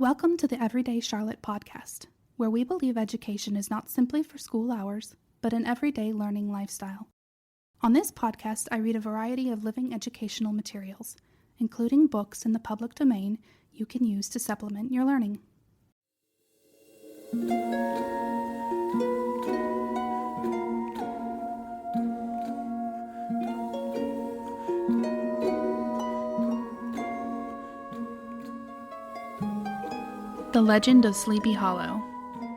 Welcome to the Everyday Charlotte podcast, where we believe education is not simply for school hours, but an everyday learning lifestyle. On this podcast, I read a variety of living educational materials, including books in the public domain you can use to supplement your learning. The Legend of Sleepy Hollow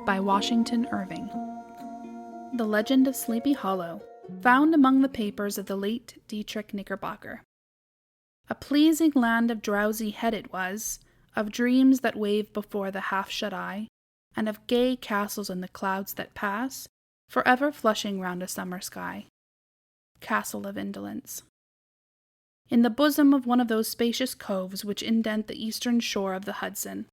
by Washington Irving. The Legend of Sleepy Hollow, found among the papers of the late Dietrich Knickerbocker. A pleasing land of drowsy head it was, of dreams that wave before the half-shut eye, and of gay castles in the clouds that pass, forever flushing round a summer sky. Castle of Indolence. In the bosom of one of those spacious coves which indent the eastern shore of the Hudson,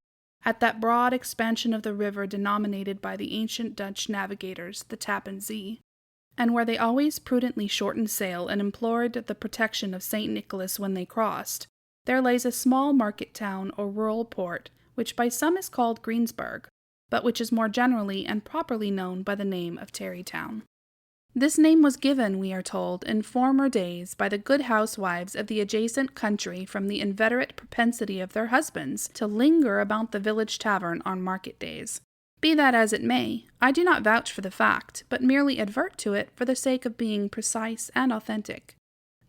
at that broad expansion of the river denominated by the ancient Dutch navigators the Tappan Zee, and where they always prudently shortened sail and implored the protection of St. Nicholas when they crossed, there lays a small market town or rural port, which by some is called Greensburg, but which is more generally and properly known by the name of Tarrytown. This name was given, we are told, in former days by the good housewives of the adjacent country from the inveterate propensity of their husbands to linger about the village tavern on market days. Be that as it may, I do not vouch for the fact, but merely advert to it for the sake of being precise and authentic.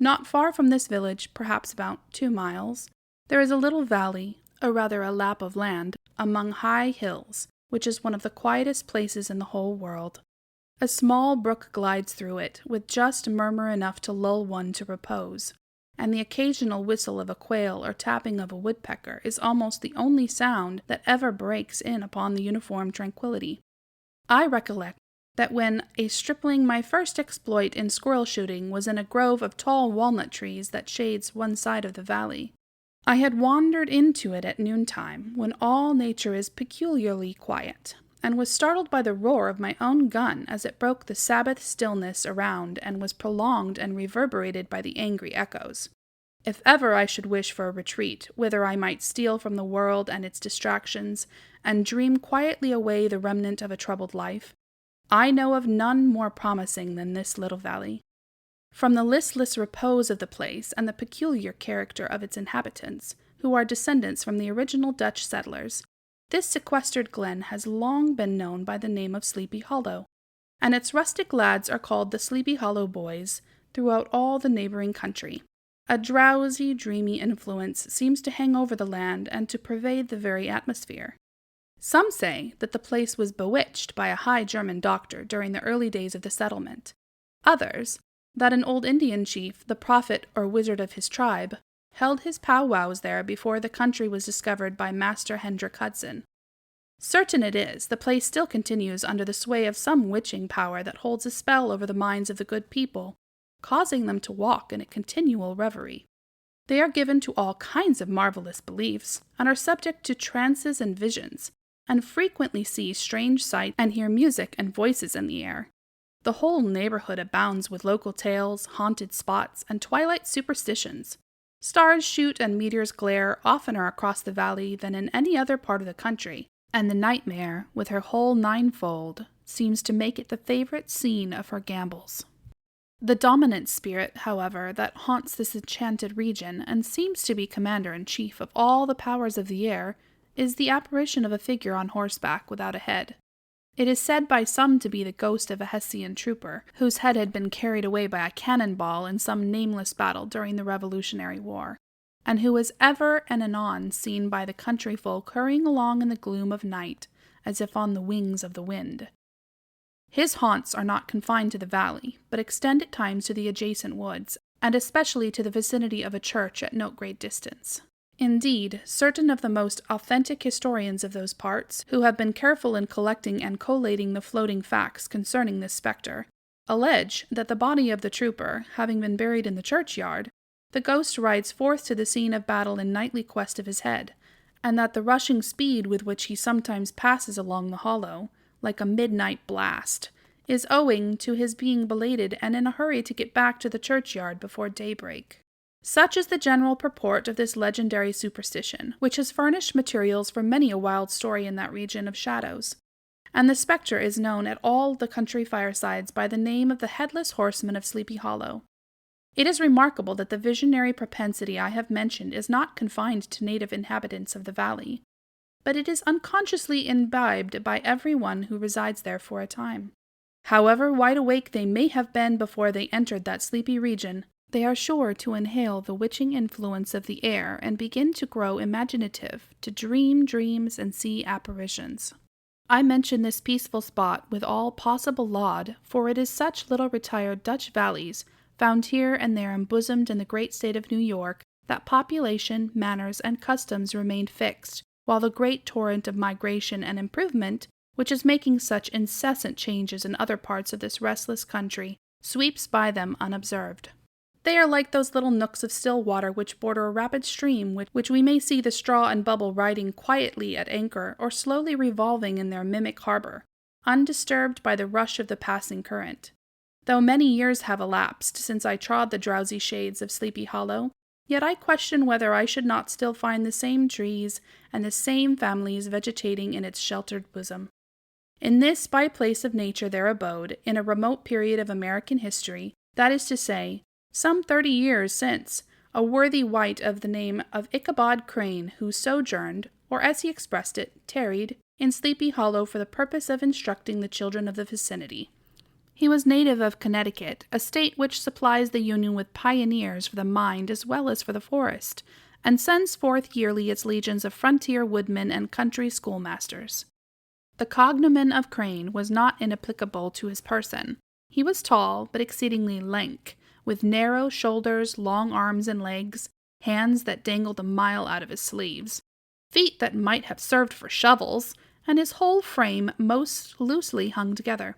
Not far from this village, perhaps about 2 miles, there is a little valley, or rather a lap of land, among high hills, which is one of the quietest places in the whole world. A small brook glides through it, with just murmur enough to lull one to repose, and the occasional whistle of a quail or tapping of a woodpecker is almost the only sound that ever breaks in upon the uniform tranquillity. I recollect that when a stripling my first exploit in squirrel shooting was in a grove of tall walnut trees that shades one side of the valley. I had wandered into it at noontime, when all nature is peculiarly quiet, and was startled by the roar of my own gun as it broke the Sabbath stillness around and was prolonged and reverberated by the angry echoes. If ever I should wish for a retreat, whither I might steal from the world and its distractions, and dream quietly away the remnant of a troubled life, I know of none more promising than this little valley. From the listless repose of the place and the peculiar character of its inhabitants, who are descendants from the original Dutch settlers, this sequestered glen has long been known by the name of Sleepy Hollow, and its rustic lads are called the Sleepy Hollow Boys throughout all the neighboring country. A drowsy, dreamy influence seems to hang over the land and to pervade the very atmosphere. Some say that the place was bewitched by a high German doctor during the early days of the settlement. Others, that an old Indian chief, the prophet or wizard of his tribe, held his powwows there before the country was discovered by Master Hendrik Hudson. Certain it is, the place still continues under the sway of some witching power that holds a spell over the minds of the good people, causing them to walk in a continual reverie. They are given to all kinds of marvelous beliefs, and are subject to trances and visions, and frequently see strange sights and hear music and voices in the air. The whole neighborhood abounds with local tales, haunted spots, and twilight superstitions. Stars shoot and meteors glare oftener across the valley than in any other part of the country, and the nightmare, with her whole ninefold, seems to make it the favorite scene of her gambols. The dominant spirit, however, that haunts this enchanted region, and seems to be commander-in-chief of all the powers of the air, is the apparition of a figure on horseback without a head. It is said by some to be the ghost of a Hessian trooper, whose head had been carried away by a cannonball in some nameless battle during the Revolutionary War, and who was ever and anon seen by the country folk hurrying along in the gloom of night, as if on the wings of the wind. His haunts are not confined to the valley, but extend at times to the adjacent woods, and especially to the vicinity of a church at no great distance. Indeed, certain of the most authentic historians of those parts, who have been careful in collecting and collating the floating facts concerning this spectre, allege that the body of the trooper, having been buried in the churchyard, the ghost rides forth to the scene of battle in nightly quest of his head, and that the rushing speed with which he sometimes passes along the hollow, like a midnight blast, is owing to his being belated and in a hurry to get back to the churchyard before daybreak. Such is the general purport of this legendary superstition, which has furnished materials for many a wild story in that region of shadows. And the spectre is known at all the country firesides by the name of the Headless Horseman of Sleepy Hollow. It is remarkable that the visionary propensity I have mentioned is not confined to native inhabitants of the valley, but it is unconsciously imbibed by every one who resides there for a time. However wide awake they may have been before they entered that sleepy region, they are sure to inhale the witching influence of the air and begin to grow imaginative, to dream dreams and see apparitions. I mention this peaceful spot with all possible laud, for it is such little retired Dutch valleys, found here and there embosomed in the great state of New York, that population, manners, and customs remained fixed, while the great torrent of migration and improvement, which is making such incessant changes in other parts of this restless country, sweeps by them unobserved. They are like those little nooks of still water which border a rapid stream, which we may see the straw and bubble riding quietly at anchor or slowly revolving in their mimic harbor, undisturbed by the rush of the passing current. Though many years have elapsed since I trod the drowsy shades of Sleepy Hollow, yet I question whether I should not still find the same trees and the same families vegetating in its sheltered bosom. In this by place of nature there abode, in a remote period of American history, that is to say, some 30 years since, a worthy wight of the name of Ichabod Crane, who sojourned, or as he expressed it, tarried, in Sleepy Hollow for the purpose of instructing the children of the vicinity. He was native of Connecticut, a state which supplies the Union with pioneers for the mind as well as for the forest, and sends forth yearly its legions of frontier woodmen and country schoolmasters. The cognomen of Crane was not inapplicable to his person. He was tall, but exceedingly lank, with narrow shoulders, long arms and legs, hands that dangled a mile out of his sleeves, feet that might have served for shovels, and his whole frame most loosely hung together.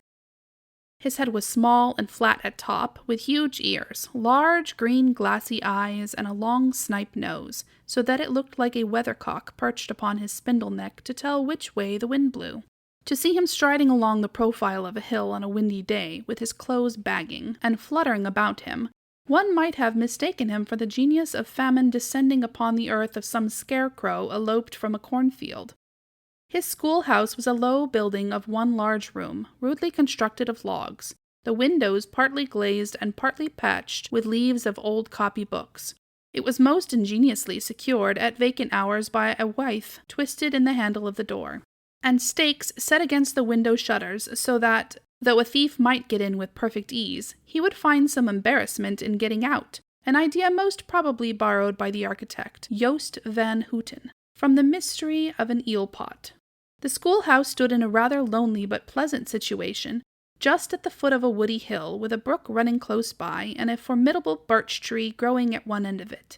His head was small and flat at top, with huge ears, large green glassy eyes, and a long snipe nose, so that it looked like a weathercock perched upon his spindle neck to tell which way the wind blew. To see him striding along the profile of a hill on a windy day, with his clothes bagging and fluttering about him, one might have mistaken him for the genius of famine descending upon the earth of some scarecrow eloped from a cornfield. His schoolhouse was a low building of one large room, rudely constructed of logs, the windows partly glazed and partly patched with leaves of old copy books. It was most ingeniously secured at vacant hours by a withe twisted in the handle of the door, and stakes set against the window shutters so that, though a thief might get in with perfect ease, he would find some embarrassment in getting out, an idea most probably borrowed by the architect, Joost van Houten, from the mystery of an eel-pot. The schoolhouse stood in a rather lonely but pleasant situation, just at the foot of a woody hill, with a brook running close by, and a formidable birch tree growing at one end of it.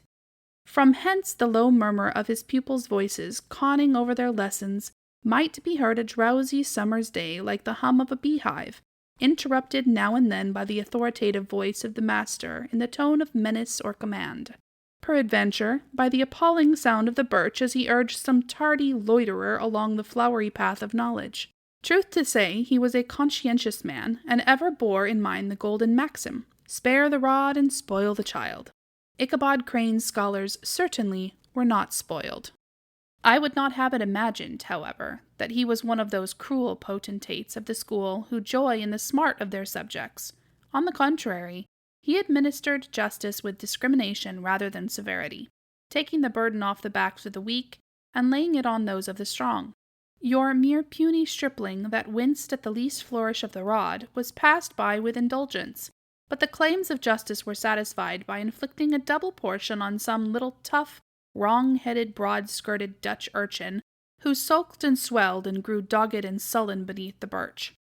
From hence the low murmur of his pupils' voices, conning over their lessons, might be heard a drowsy summer's day like the hum of a beehive, interrupted now and then by the authoritative voice of the master in the tone of menace or command. Peradventure, by the appalling sound of the birch as he urged some tardy loiterer along the flowery path of knowledge. Truth to say, he was a conscientious man, and ever bore in mind the golden maxim, spare the rod and spoil the child. Ichabod Crane's scholars certainly were not spoiled. I would not have it imagined, however, that he was one of those cruel potentates of the school who joy in the smart of their subjects. On the contrary, he administered justice with discrimination rather than severity, taking the burden off the backs of the weak and laying it on those of the strong. Your mere puny stripling that winced at the least flourish of the rod was passed by with indulgence, but the claims of justice were satisfied by inflicting a double portion on some little tough, wrong-headed, broad-skirted Dutch urchin who sulked and swelled and grew dogged and sullen beneath the birch.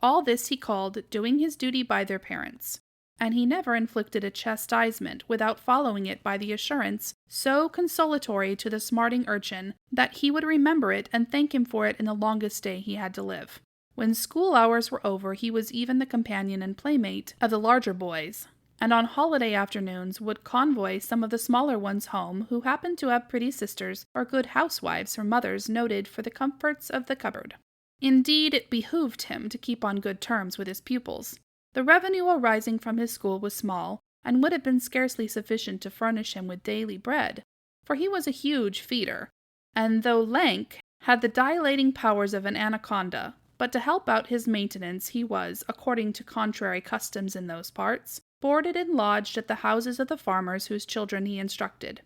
All this he called doing his duty by their parents, and he never inflicted a chastisement without following it by the assurance, so consolatory to the smarting urchin, that he would remember it and thank him for it in the longest day he had to live. When school hours were over, he was even the companion and playmate of the larger boys, and on holiday afternoons would convoy some of the smaller ones home who happened to have pretty sisters or good housewives or mothers noted for the comforts of the cupboard. Indeed, it behooved him to keep on good terms with his pupils. The revenue arising from his school was small, and would have been scarcely sufficient to furnish him with daily bread, for he was a huge feeder, and though lank, had the dilating powers of an anaconda, but to help out his maintenance he was, according to contrary customs in those parts, boarded and lodged at the houses of the farmers whose children he instructed.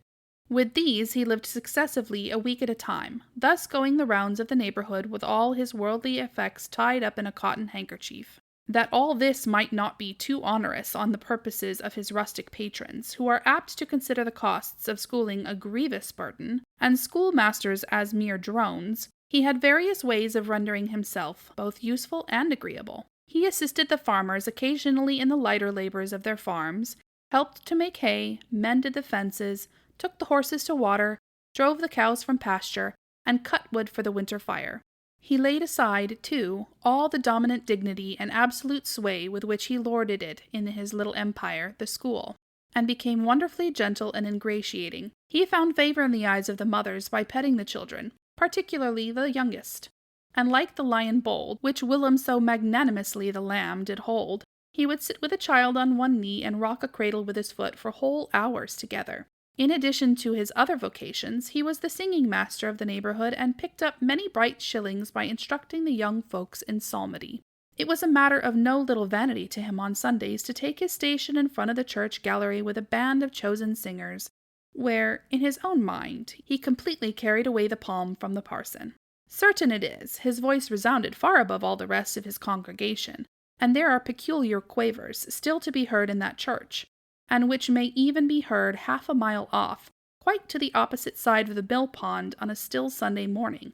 With these he lived successively a week at a time, thus going the rounds of the neighborhood with all his worldly effects tied up in a cotton handkerchief. That all this might not be too onerous on the purposes of his rustic patrons, who are apt to consider the costs of schooling a grievous burden, and schoolmasters as mere drones, he had various ways of rendering himself both useful and agreeable. He assisted the farmers occasionally in the lighter labors of their farms, helped to make hay, mended the fences, took the horses to water, drove the cows from pasture, and cut wood for the winter fire. He laid aside, too, all the dominant dignity and absolute sway with which he lorded it in his little empire, the school, and became wonderfully gentle and ingratiating. He found favor in the eyes of the mothers by petting the children, particularly the youngest. And like the lion bold, which whilom so magnanimously the lamb did hold, he would sit with a child on one knee and rock a cradle with his foot for whole hours together. In addition to his other vocations, he was the singing master of the neighborhood and picked up many bright shillings by instructing the young folks in psalmody. It was a matter of no little vanity to him on Sundays to take his station in front of the church gallery with a band of chosen singers, where, in his own mind, he completely carried away the palm from the parson. Certain it is, his voice resounded far above all the rest of his congregation, and there are peculiar quavers still to be heard in that church, and which may even be heard half a mile off, quite to the opposite side of the mill pond on a still Sunday morning,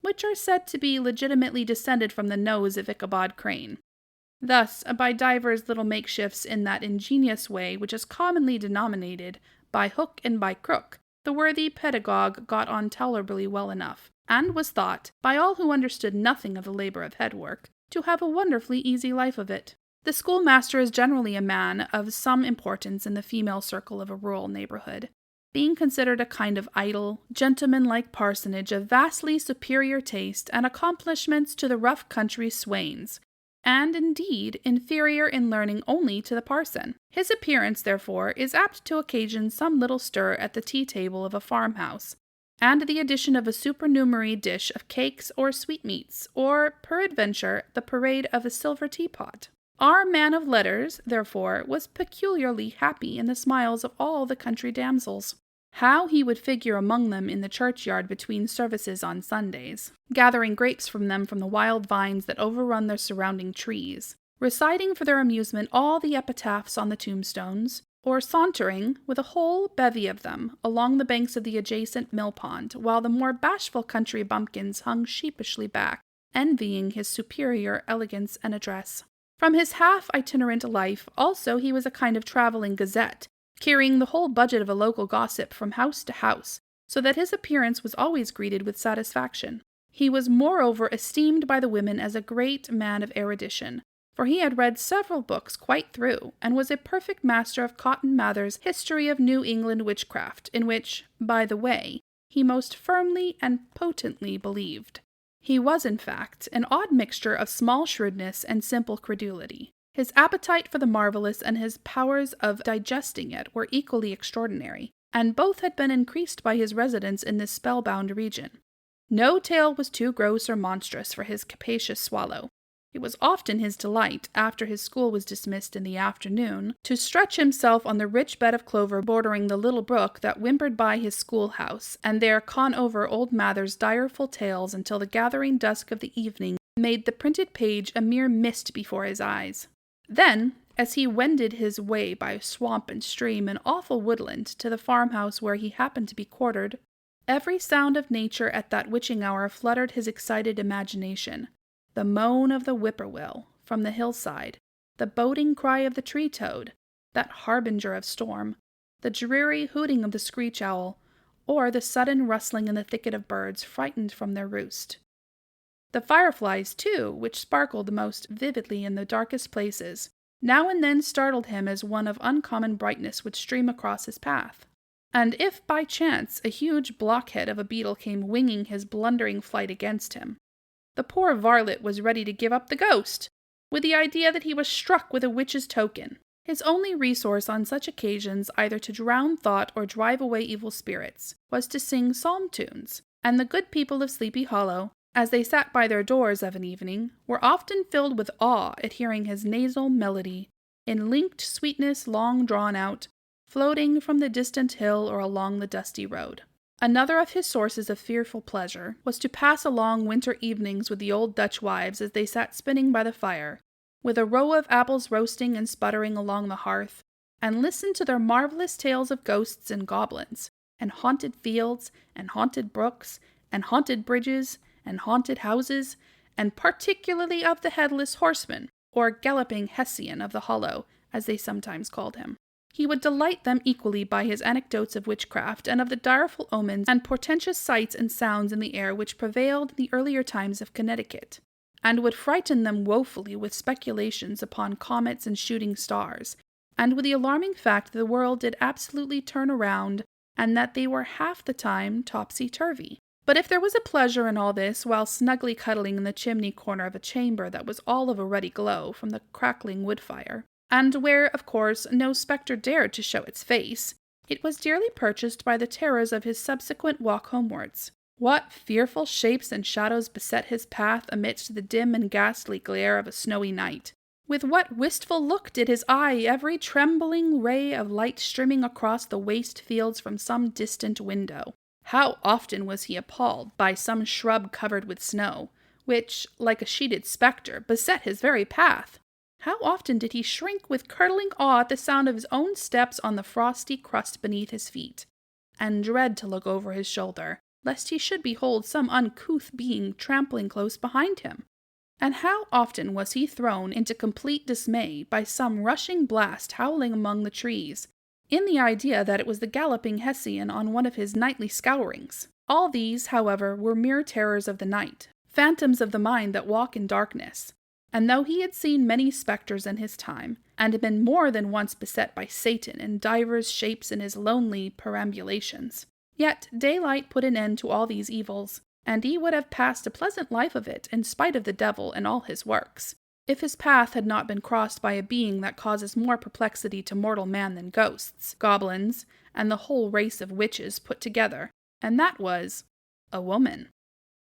which are said to be legitimately descended from the nose of Ichabod Crane. Thus, by divers little makeshifts in that ingenious way which is commonly denominated by hook and by crook, the worthy pedagogue got on tolerably well enough, and was thought, by all who understood nothing of the labor of head work, to have a wonderfully easy life of it. The schoolmaster is generally a man of some importance in the female circle of a rural neighborhood, being considered a kind of idle, gentleman-like parsonage of vastly superior taste and accomplishments to the rough country swains, and indeed inferior in learning only to the parson. His appearance, therefore, is apt to occasion some little stir at the tea-table of a farmhouse, and the addition of a supernumerary dish of cakes or sweetmeats, or, peradventure, the parade of a silver teapot. Our man of letters, therefore, was peculiarly happy in the smiles of all the country damsels. How he would figure among them in the churchyard between services on Sundays, gathering grapes from the wild vines that overrun their surrounding trees, reciting for their amusement all the epitaphs on the tombstones, or sauntering, with a whole bevy of them, along the banks of the adjacent mill pond, while the more bashful country bumpkins hung sheepishly back, envying his superior elegance and address. From his half-itinerant life, also, he was a kind of traveling gazette, carrying the whole budget of a local gossip from house to house, so that his appearance was always greeted with satisfaction. He was moreover esteemed by the women as a great man of erudition, for he had read several books quite through, and was a perfect master of Cotton Mather's History of New England Witchcraft, in which, by the way, he most firmly and potently believed. He was, in fact, an odd mixture of small shrewdness and simple credulity. His appetite for the marvelous and his powers of digesting it were equally extraordinary, and both had been increased by his residence in this spellbound region. No tale was too gross or monstrous for his capacious swallow. It was often his delight, after his school was dismissed in the afternoon, to stretch himself on the rich bed of clover bordering the little brook that whimpered by his schoolhouse, and there con over old Mather's direful tales until the gathering dusk of the evening made the printed page a mere mist before his eyes. Then, as he wended his way by swamp and stream and awful woodland to the farmhouse where he happened to be quartered, every sound of nature at that witching hour fluttered his excited imagination. The moan of the whippoorwill from the hillside, the boding cry of the tree-toad, that harbinger of storm, the dreary hooting of the screech-owl, or the sudden rustling in the thicket of birds frightened from their roost. The fireflies, too, which sparkled most vividly in the darkest places, now and then startled him as one of uncommon brightness would stream across his path. And if by chance a huge blockhead of a beetle came winging his blundering flight against him, the poor varlet was ready to give up the ghost, with the idea that he was struck with a witch's token. His only resource on such occasions, either to drown thought or drive away evil spirits, was to sing psalm tunes, and the good people of Sleepy Hollow, as they sat by their doors of an evening, were often filled with awe at hearing his nasal melody, in linked sweetness long drawn out, floating from the distant hill or along the dusty road. Another of his sources of fearful pleasure was to pass along winter evenings with the old Dutch wives as they sat spinning by the fire, with a row of apples roasting and sputtering along the hearth, and listened to their marvelous tales of ghosts and goblins, and haunted fields, and haunted brooks, and haunted bridges, and haunted houses, and particularly of the Headless Horseman, or Galloping Hessian of the Hollow, as they sometimes called him. He would delight them equally by his anecdotes of witchcraft and of the direful omens and portentous sights and sounds in the air which prevailed in the earlier times of Connecticut, and would frighten them woefully with speculations upon comets and shooting stars, and with the alarming fact that the world did absolutely turn around, and that they were half the time topsy-turvy. But if there was a pleasure in all this, while snugly cuddling in the chimney corner of a chamber that was all of a ruddy glow from the crackling wood fire, and where, of course, no spectre dared to show its face, it was dearly purchased by the terrors of his subsequent walk homewards. What fearful shapes and shadows beset his path amidst the dim and ghastly glare of a snowy night! With what wistful look did his eye every trembling ray of light streaming across the waste fields from some distant window! How often was he appalled by some shrub covered with snow, which, like a sheeted spectre, beset his very path! How often did he shrink with curdling awe at the sound of his own steps on the frosty crust beneath his feet, and dread to look over his shoulder, lest he should behold some uncouth being trampling close behind him! And how often was he thrown into complete dismay by some rushing blast howling among the trees, in the idea that it was the Galloping Hessian on one of his nightly scourings! All these, however, were mere terrors of the night, phantoms of the mind that walk in darkness. And though he had seen many spectres in his time, and been more than once beset by Satan in divers shapes in his lonely perambulations, yet daylight put an end to all these evils, and he would have passed a pleasant life of it in spite of the devil and all his works, if his path had not been crossed by a being that causes more perplexity to mortal man than ghosts, goblins, and the whole race of witches put together, and that was a woman.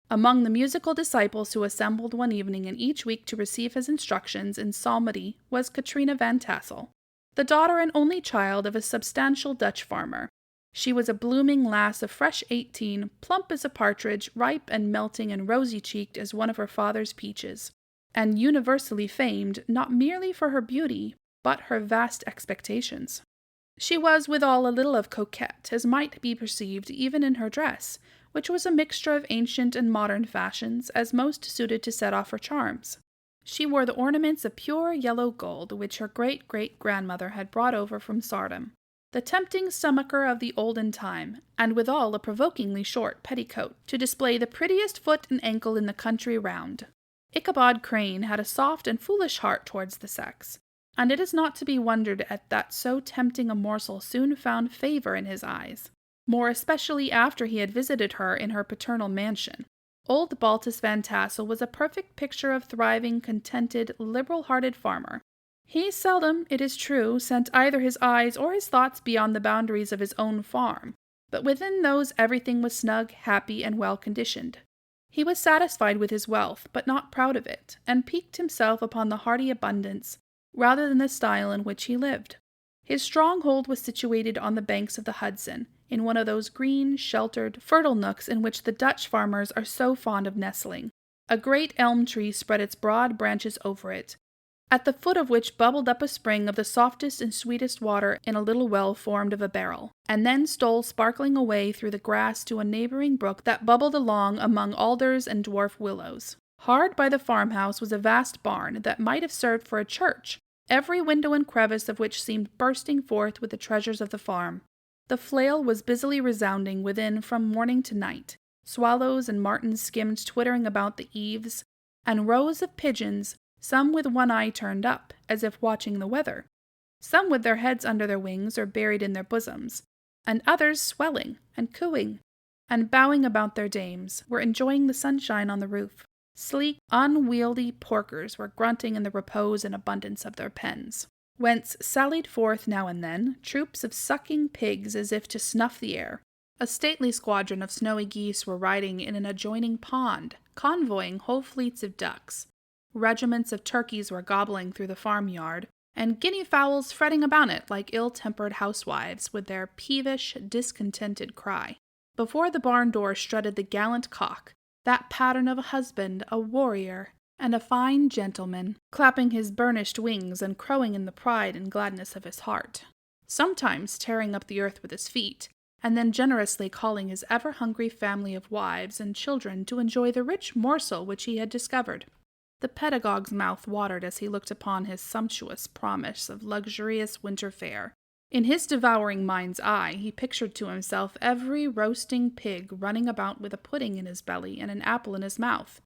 Among the musical disciples who assembled one evening in each week to receive his instructions in psalmody was Katrina Van Tassel, the daughter and only child of a substantial Dutch farmer. She was a blooming lass of fresh 18, plump as a partridge, ripe and melting and rosy-cheeked as one of her father's peaches, and universally famed not merely for her beauty, but her vast expectations. She was withal a little of coquette, as might be perceived even in her dress, which was a mixture of ancient and modern fashions, as most suited to set off her charms. She wore the ornaments of pure yellow gold which her great-great-grandmother had brought over from Sardom, the tempting stomacher of the olden time, and withal a provokingly short petticoat, to display the prettiest foot and ankle in the country round. Ichabod Crane had a soft and foolish heart towards the sex, and it is not to be wondered at that so tempting a morsel soon found favour in his eyes, more especially after he had visited her in her paternal mansion. Old Baltus Van Tassel was a perfect picture of thriving, contented, liberal-hearted farmer. He seldom, it is true, sent either his eyes or his thoughts beyond the boundaries of his own farm, but within those everything was snug, happy, and well-conditioned. He was satisfied with his wealth, but not proud of it, and piqued himself upon the hearty abundance, rather than the style in which he lived. His stronghold was situated on the banks of the Hudson, in one of those green, sheltered, fertile nooks in which the Dutch farmers are so fond of nestling. A great elm tree spread its broad branches over it, at the foot of which bubbled up a spring of the softest and sweetest water in a little well formed of a barrel, and then stole sparkling away through the grass to a neighboring brook that bubbled along among alders and dwarf willows. Hard by the farmhouse was a vast barn that might have served for a church, every window and crevice of which seemed bursting forth with the treasures of the farm. The flail was busily resounding within from morning to night. Swallows and martins skimmed twittering about the eaves, and rows of pigeons, some with one eye turned up, as if watching the weather, some with their heads under their wings or buried in their bosoms, and others swelling and cooing and bowing about their dames, were enjoying the sunshine on the roof. Sleek, unwieldy porkers were grunting in the repose and abundance of their pens. whence sallied forth now and then troops of sucking pigs as if to snuff the air. A stately squadron of snowy geese were riding in an adjoining pond, convoying whole fleets of ducks. Regiments of turkeys were gobbling through the farmyard, and guinea fowls fretting about it like ill-tempered housewives with their peevish, discontented cry. Before the barn door strutted the gallant cock, that pattern of a husband, a warrior, and a fine gentleman, clapping his burnished wings and crowing in the pride and gladness of his heart, sometimes tearing up the earth with his feet, and then generously calling his ever-hungry family of wives and children to enjoy the rich morsel which he had discovered. The pedagogue's mouth watered as he looked upon his sumptuous promise of luxurious winter fare. In his devouring mind's eye, he pictured to himself every roasting pig running about with a pudding in his belly and an apple in his mouth.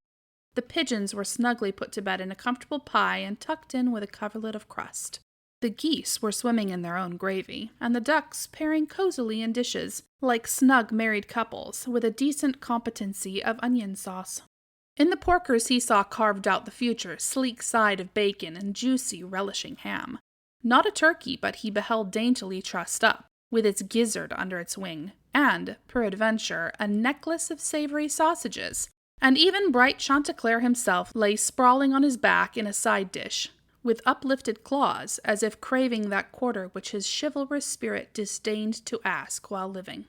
The pigeons were snugly put to bed in a comfortable pie and tucked in with a coverlet of crust. The geese were swimming in their own gravy, and the ducks pairing cozily in dishes, like snug married couples, with a decent competency of onion sauce. In the porkers he saw carved out the future sleek side of bacon and juicy, relishing ham. Not a turkey, but he beheld daintily trussed up, with its gizzard under its wing, and, peradventure, a necklace of savory sausages. And even bright Chanticleer himself lay sprawling on his back in a side dish, with uplifted claws, as if craving that quarter which his chivalrous spirit disdained to ask while living.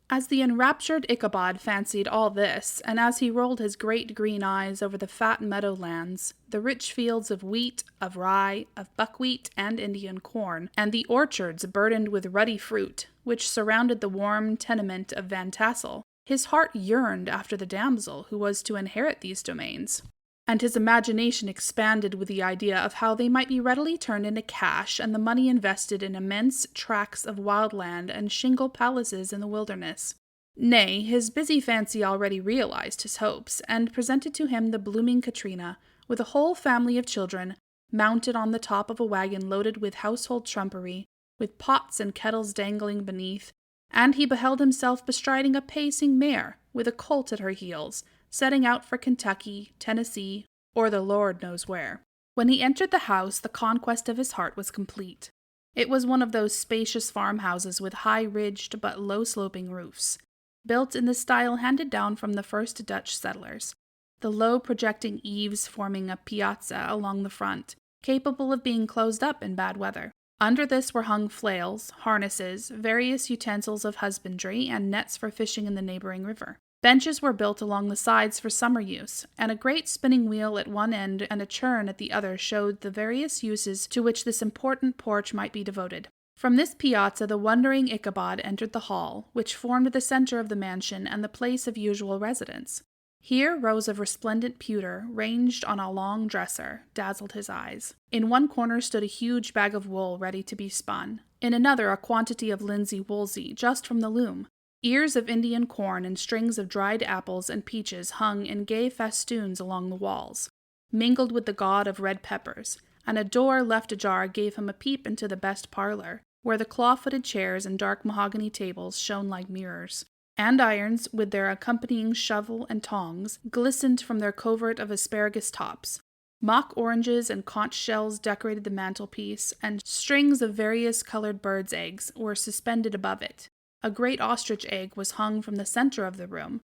As the enraptured Ichabod fancied all this, and as he rolled his great green eyes over the fat meadow-lands, the rich fields of wheat, of rye, of buckwheat and Indian corn, and the orchards burdened with ruddy fruit, which surrounded the warm tenement of Van Tassel, his heart yearned after the damsel who was to inherit these domains, and his imagination expanded with the idea of how they might be readily turned into cash and the money invested in immense tracts of wild land and shingle palaces in the wilderness. Nay, his busy fancy already realized his hopes, and presented to him the blooming Katrina, with a whole family of children, mounted on the top of a wagon loaded with household trumpery, with pots and kettles dangling beneath, and he beheld himself bestriding a pacing mare, with a colt at her heels, setting out for Kentucky, Tennessee, or the Lord knows where. When he entered the house, the conquest of his heart was complete. It was one of those spacious farmhouses with high-ridged but low-sloping roofs, built in the style handed down from the first Dutch settlers, the low projecting eaves forming a piazza along the front, capable of being closed up in bad weather. Under this were hung flails, harnesses, various utensils of husbandry, and nets for fishing in the neighboring river. Benches were built along the sides for summer use, and a great spinning wheel at one end and a churn at the other showed the various uses to which this important porch might be devoted. From this piazza the wondering Ichabod entered the hall, which formed the center of the mansion and the place of usual residence. Here rows of resplendent pewter, ranged on a long dresser, dazzled his eyes. In one corner stood a huge bag of wool ready to be spun. In another a quantity of linsey woolsey, just from the loom. Ears of Indian corn and strings of dried apples and peaches hung in gay festoons along the walls, mingled with the gaud of red peppers, and a door left ajar gave him a peep into the best parlor, where the claw-footed chairs and dark mahogany tables shone like mirrors. Andirons, with their accompanying shovel and tongs, glistened from their covert of asparagus tops. Mock oranges and conch shells decorated the mantelpiece, and strings of various colored birds' eggs were suspended above it. A great ostrich egg was hung from the center of the room,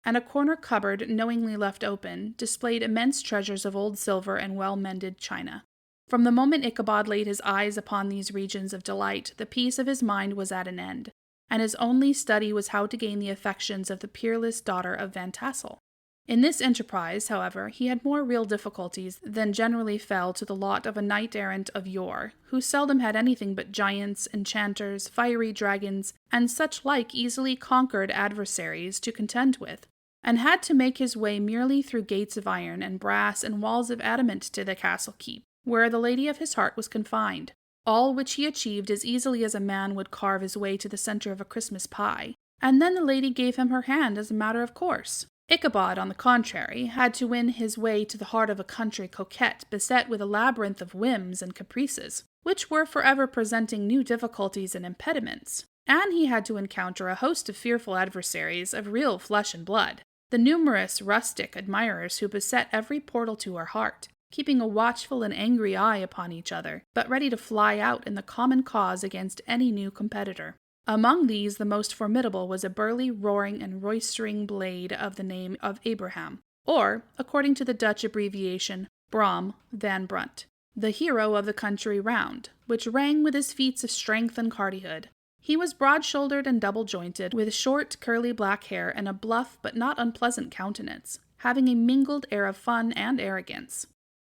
and a corner cupboard, knowingly left open, displayed immense treasures of old silver and well-mended china. From the moment Ichabod laid his eyes upon these regions of delight, the peace of his mind was at an end, and his only study was how to gain the affections of the peerless daughter of Van Tassel. In this enterprise, however, he had more real difficulties than generally fell to the lot of a knight-errant of yore, who seldom had anything but giants, enchanters, fiery dragons, and such like easily conquered adversaries to contend with, and had to make his way merely through gates of iron and brass and walls of adamant to the castle keep, where the lady of his heart was confined, all which he achieved as easily as a man would carve his way to the center of a Christmas pie, and then the lady gave him her hand as a matter of course. Ichabod, on the contrary, had to win his way to the heart of a country coquette beset with a labyrinth of whims and caprices, which were forever presenting new difficulties and impediments, and he had to encounter a host of fearful adversaries of real flesh and blood, the numerous rustic admirers who beset every portal to her heart, keeping a watchful and angry eye upon each other, but ready to fly out in the common cause against any new competitor. Among these, the most formidable was a burly, roaring, and roistering blade of the name of Abraham, or, according to the Dutch abbreviation, Brom Van Brunt, the hero of the country round, which rang with his feats of strength and hardihood. He was broad-shouldered and double-jointed, with short, curly black hair and a bluff but not unpleasant countenance, having a mingled air of fun and arrogance.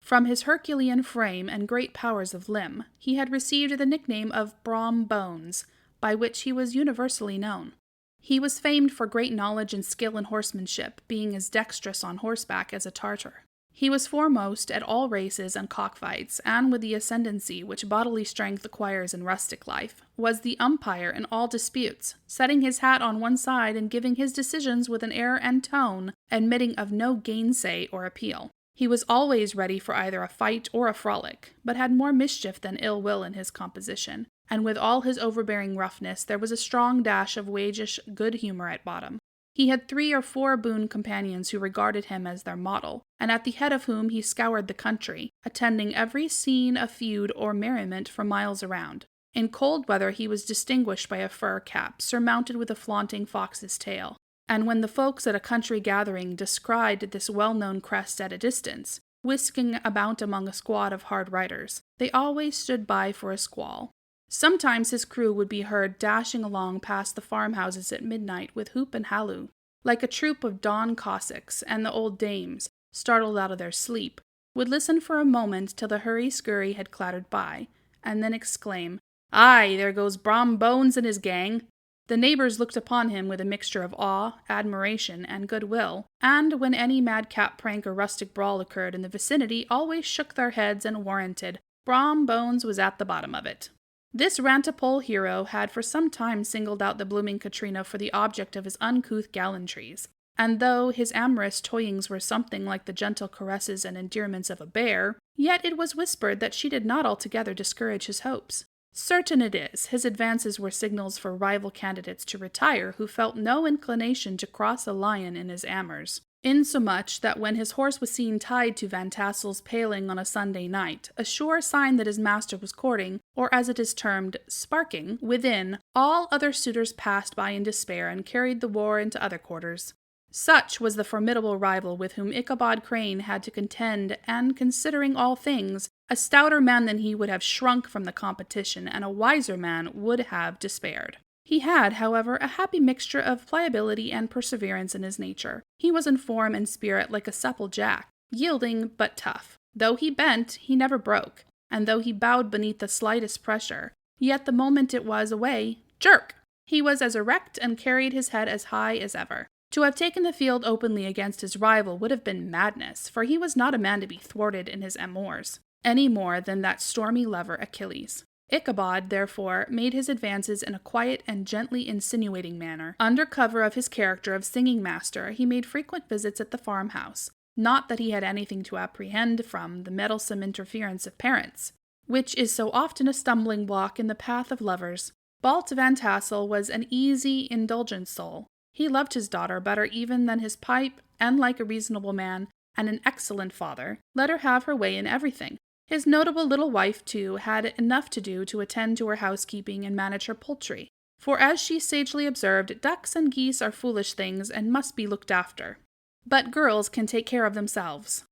From his Herculean frame and great powers of limb, he had received the nickname of Brom Bones, by which he was universally known. He was famed for great knowledge and skill in horsemanship, being as dexterous on horseback as a Tartar. He was foremost at all races and cockfights, and with the ascendancy which bodily strength acquires in rustic life, was the umpire in all disputes, setting his hat on one side and giving his decisions with an air and tone admitting of no gainsay or appeal. He was always ready for either a fight or a frolic, but had more mischief than ill will in his composition, and with all his overbearing roughness there was a strong dash of waggish good humour at bottom. He had 3 or 4 boon companions who regarded him as their model, and at the head of whom he scoured the country, attending every scene of feud or merriment for miles around. In cold weather he was distinguished by a fur cap, surmounted with a flaunting fox's tail, and when the folks at a country gathering descried this well-known crest at a distance, whisking about among a squad of hard riders, they always stood by for a squall. Sometimes his crew would be heard dashing along past the farmhouses at midnight with hoop and halloo, like a troop of dawn Cossacks, and the old dames, startled out of their sleep, would listen for a moment till the hurry-scurry had clattered by, and then exclaim, "Aye, there goes Brom Bones and his gang!" The neighbors looked upon him with a mixture of awe, admiration, and goodwill, and when any madcap prank or rustic brawl occurred in the vicinity, always shook their heads and warranted Brom Bones was at the bottom of it. This rantipole hero had for some time singled out the blooming Katrina for the object of his uncouth gallantries, and though his amorous toyings were something like the gentle caresses and endearments of a bear, yet it was whispered that she did not altogether discourage his hopes. Certain it is, his advances were signals for rival candidates to retire who felt no inclination to cross a lion in his amours, insomuch that when his horse was seen tied to Van Tassel's paling on a Sunday night, a sure sign that his master was courting, or as it is termed, sparking, within, all other suitors passed by in despair and carried the war into other quarters. Such was the formidable rival with whom Ichabod Crane had to contend, and, considering all things, a stouter man than he would have shrunk from the competition, and a wiser man would have despaired. He had, however, a happy mixture of pliability and perseverance in his nature. He was in form and spirit like a supple jack, yielding but tough. Though he bent, he never broke, and though he bowed beneath the slightest pressure, yet the moment it was away, jerk! He was as erect and carried his head as high as ever. To have taken the field openly against his rival would have been madness, for he was not a man to be thwarted in his amours, any more than that stormy lover Achilles. Ichabod, therefore, made his advances in a quiet and gently insinuating manner. Under cover of his character of singing master, he made frequent visits at the farmhouse, not that he had anything to apprehend from the meddlesome interference of parents, which is so often a stumbling block in the path of lovers. Balt Van Tassel was an easy, indulgent soul. He loved his daughter better even than his pipe, and like a reasonable man, and an excellent father, let her have her way in everything. His notable little wife, too, had enough to do to attend to her housekeeping and manage her poultry, for as she sagely observed, ducks and geese are foolish things and must be looked after, but girls can take care of themselves.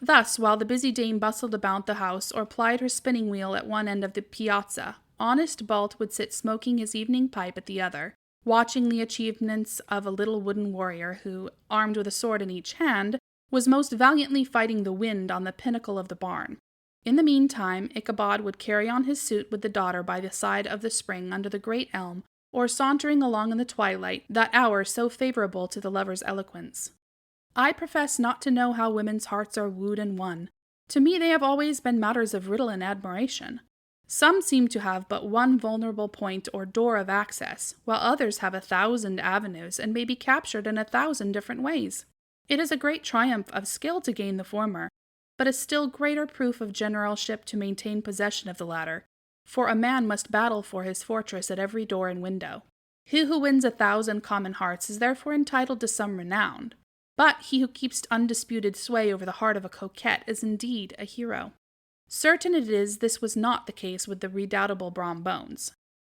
Thus, while the busy dame bustled about the house or plied her spinning wheel at one end of the piazza, honest Balt would sit smoking his evening pipe at the other, watching the achievements of a little wooden warrior who, armed with a sword in each hand, was most valiantly fighting the wind on the pinnacle of the barn. In the meantime, Ichabod would carry on his suit with the daughter by the side of the spring under the great elm, or sauntering along in the twilight, that hour so favorable to the lover's eloquence. I profess not to know how women's hearts are wooed and won. To me they have always been matters of riddle and admiration. Some seem to have but one vulnerable point or door of access, while others have 1,000 avenues and may be captured in 1,000 different ways. It is a great triumph of skill to gain the former, but a still greater proof of generalship to maintain possession of the latter, for a man must battle for his fortress at every door and window. He who wins 1,000 common hearts is therefore entitled to some renown, But he who keeps undisputed sway over the heart of a coquette is indeed a hero. Certain it is this was not the case with the redoubtable Brom Bones.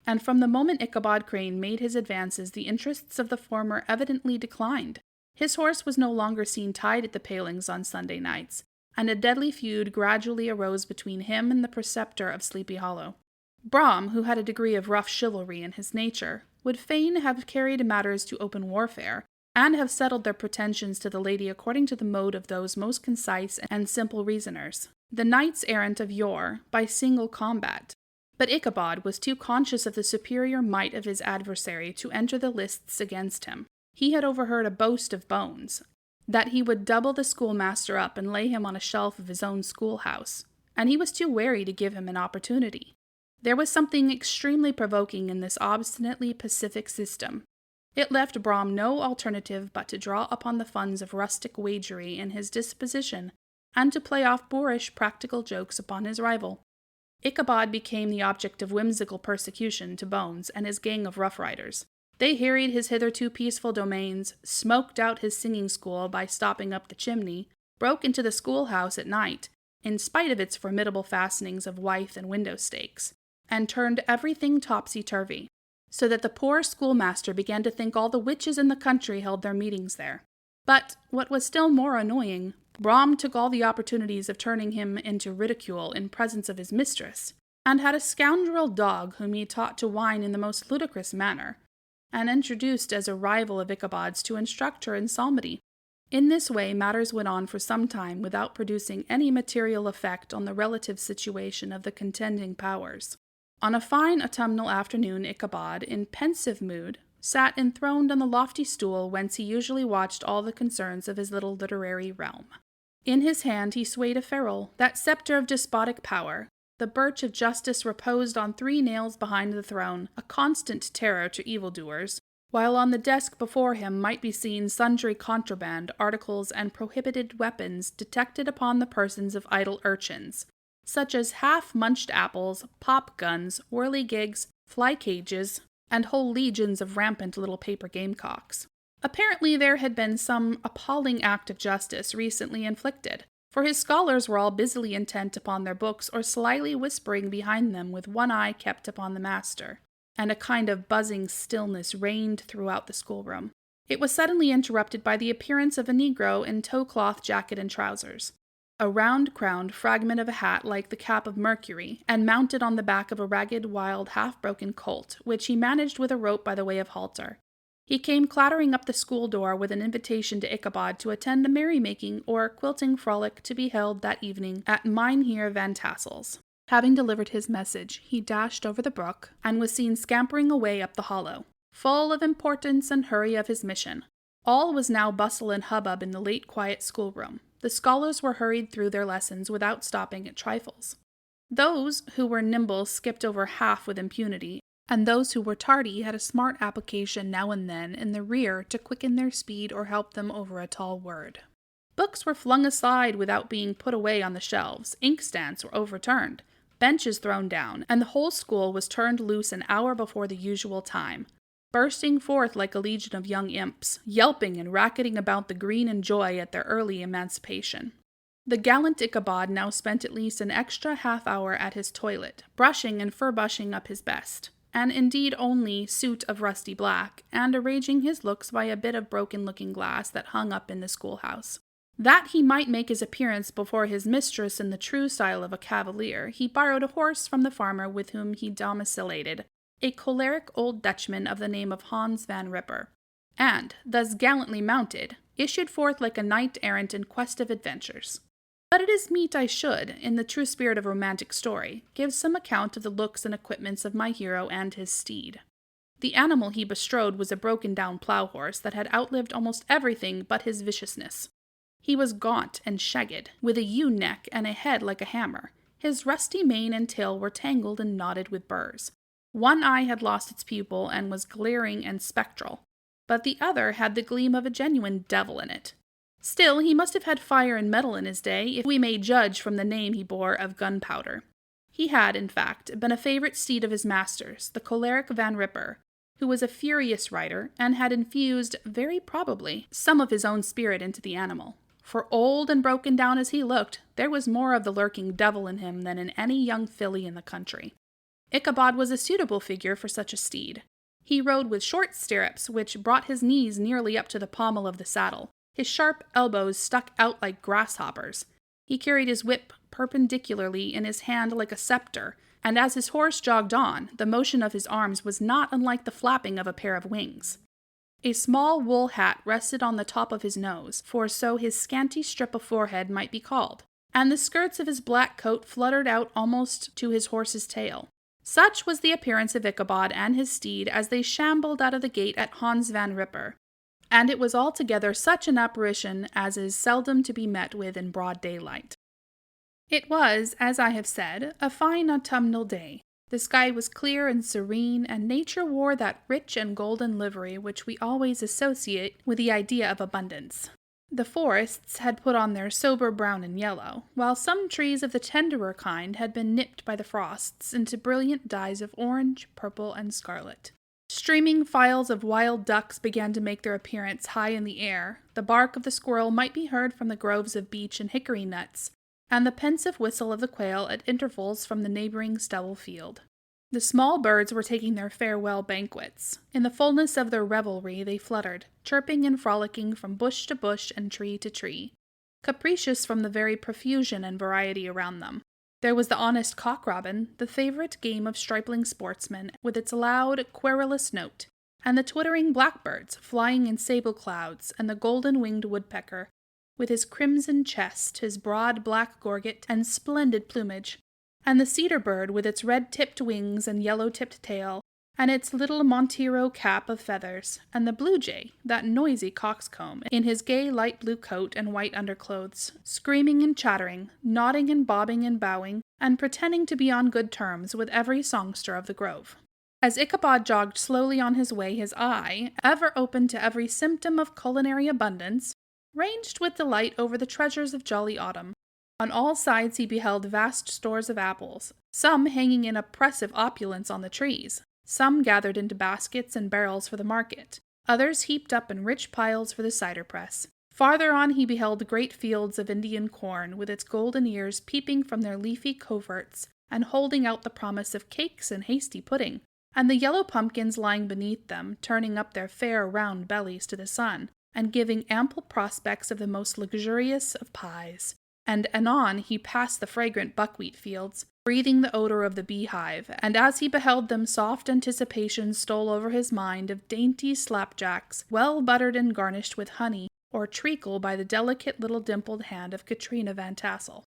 And from the moment Ichabod Crane made his advances, the interests of the former evidently declined. His horse was no longer seen tied at the palings on Sunday nights, and a deadly feud gradually arose between him and the preceptor of Sleepy Hollow. Brom, who had a degree of rough chivalry in his nature, would fain have carried matters to open warfare, and have settled their pretensions to the lady according to the mode of those most concise and simple reasoners, the knights-errant of yore, by single combat. But Ichabod was too conscious of the superior might of his adversary to enter the lists against him. He had overheard a boast of Bones, that he would double the schoolmaster up and lay him on a shelf of his own schoolhouse, and he was too wary to give him an opportunity. There was something extremely provoking in this obstinately pacific system. It left Brom no alternative but to draw upon the funds of rustic wagery in his disposition, and to play off boorish practical jokes upon his rival. Ichabod became the object of whimsical persecution to Bones and his gang of rough riders. They harried his hitherto peaceful domains, smoked out his singing school by stopping up the chimney, broke into the schoolhouse at night, in spite of its formidable fastenings of withe and window stakes, and turned everything topsy-turvy, so that the poor schoolmaster began to think all the witches in the country held their meetings there. But, what was still more annoying, Brom took all the opportunities of turning him into ridicule in presence of his mistress, and had a scoundrel dog whom he taught to whine in the most ludicrous manner, and introduced as a rival of Ichabod's to instruct her in psalmody. In this way matters went on for some time without producing any material effect on the relative situation of the contending powers. On a fine autumnal afternoon Ichabod, in pensive mood, sat enthroned on the lofty stool whence he usually watched all the concerns of his little literary realm. In his hand he swayed a ferule, that scepter of despotic power. The birch of justice reposed on 3 nails behind the throne, a constant terror to evildoers, while on the desk before him might be seen sundry contraband, articles, and prohibited weapons detected upon the persons of idle urchins, such as half-munched apples, pop-guns, whirligigs, fly-cages, and whole legions of rampant little paper gamecocks. Apparently there had been some appalling act of justice recently inflicted, for his scholars were all busily intent upon their books or slyly whispering behind them with one eye kept upon the master, and a kind of buzzing stillness reigned throughout the schoolroom. It was suddenly interrupted by the appearance of a negro in tow-cloth jacket and trousers, a round-crowned fragment of a hat like the cap of Mercury, and mounted on the back of a ragged, wild, half-broken colt, which he managed with a rope by the way of halter. He came clattering up the school door with an invitation to Ichabod to attend a merrymaking or quilting frolic to be held that evening at Mynheer Van Tassel's. Having delivered his message, he dashed over the brook, and was seen scampering away up the hollow, full of importance and hurry of his mission. All was now bustle and hubbub in the late quiet schoolroom. The scholars were hurried through their lessons without stopping at trifles. Those who were nimble skipped over half with impunity, and those who were tardy had a smart application now and then in the rear to quicken their speed or help them over a tall word. Books were flung aside without being put away on the shelves, inkstands were overturned, benches thrown down, and the whole school was turned loose an hour before the usual time, bursting forth like a legion of young imps, yelping and racketing about the green in joy at their early emancipation. The gallant Ichabod now spent at least an extra half-hour at his toilet, brushing and furbushing up his best, and indeed only suit of rusty black, and arranging his looks by a bit of broken-looking glass that hung up in the schoolhouse. That he might make his appearance before his mistress in the true style of a cavalier, he borrowed a horse from the farmer with whom he domicilated, a choleric old Dutchman of the name of Hans van Ripper, and, thus gallantly mounted, issued forth like a knight-errant in quest of adventures. But it is meet I should, in the true spirit of romantic story, give some account of the looks and equipments of my hero and his steed. The animal he bestrode was a broken-down plough-horse that had outlived almost everything but his viciousness. He was gaunt and shagged, with a ewe neck and a head like a hammer. His rusty mane and tail were tangled and knotted with burrs. One eye had lost its pupil and was glaring and spectral, but the other had the gleam of a genuine devil in it. Still, he must have had fire and metal in his day, if we may judge from the name he bore of Gunpowder. He had, in fact, been a favorite steed of his master's, the choleric Van Ripper, who was a furious rider and had infused, very probably, some of his own spirit into the animal. For old and broken down as he looked, there was more of the lurking devil in him than in any young filly in the country. Ichabod was a suitable figure for such a steed. He rode with short stirrups, which brought his knees nearly up to the pommel of the saddle. His sharp elbows stuck out like grasshoppers. He carried his whip perpendicularly in his hand like a scepter, and as his horse jogged on, the motion of his arms was not unlike the flapping of a pair of wings. A small wool hat rested on the top of his nose, for so his scanty strip of forehead might be called, and the skirts of his black coat fluttered out almost to his horse's tail. Such was the appearance of Ichabod and his steed as they shambled out of the gate at Hans Van Ripper, and it was altogether such an apparition as is seldom to be met with in broad daylight. It was, as I have said, a fine autumnal day. The sky was clear and serene, and nature wore that rich and golden livery which we always associate with the idea of abundance. The forests had put on their sober brown and yellow, while some trees of the tenderer kind had been nipped by the frosts into brilliant dyes of orange, purple, and scarlet. Streaming files of wild ducks began to make their appearance high in the air, the bark of the squirrel might be heard from the groves of beech and hickory nuts, and the pensive whistle of the quail at intervals from the neighboring stubble field. The small birds were taking their farewell banquets. In the fullness of their revelry they fluttered, chirping and frolicking from bush to bush and tree to tree, capricious from the very profusion and variety around them. There was the honest cock-robin, the favorite game of stripling sportsmen, with its loud, querulous note, and the twittering blackbirds, flying in sable clouds, and the golden-winged woodpecker, with his crimson chest, his broad black gorget, and splendid plumage, and the cedar bird with its red-tipped wings and yellow-tipped tail, and its little Montero cap of feathers, and the blue jay, that noisy coxcomb, in his gay light blue coat and white underclothes, screaming and chattering, nodding and bobbing and bowing, and pretending to be on good terms with every songster of the grove. As Ichabod jogged slowly on his way, his eye, ever open to every symptom of culinary abundance, ranged with delight over the treasures of jolly autumn. On all sides he beheld vast stores of apples, some hanging in oppressive opulence on the trees, some gathered into baskets and barrels for the market, others heaped up in rich piles for the cider press. Farther on he beheld great fields of Indian corn, with its golden ears peeping from their leafy coverts, and holding out the promise of cakes and hasty pudding, and the yellow pumpkins lying beneath them, turning up their fair round bellies to the sun, and giving ample prospects of the most luxurious of pies. And anon he passed the fragrant buckwheat fields, breathing the odor of the beehive, and as he beheld them soft anticipation stole over his mind of dainty slapjacks, well buttered and garnished with honey, or treacle by the delicate little dimpled hand of Katrina Van Tassel.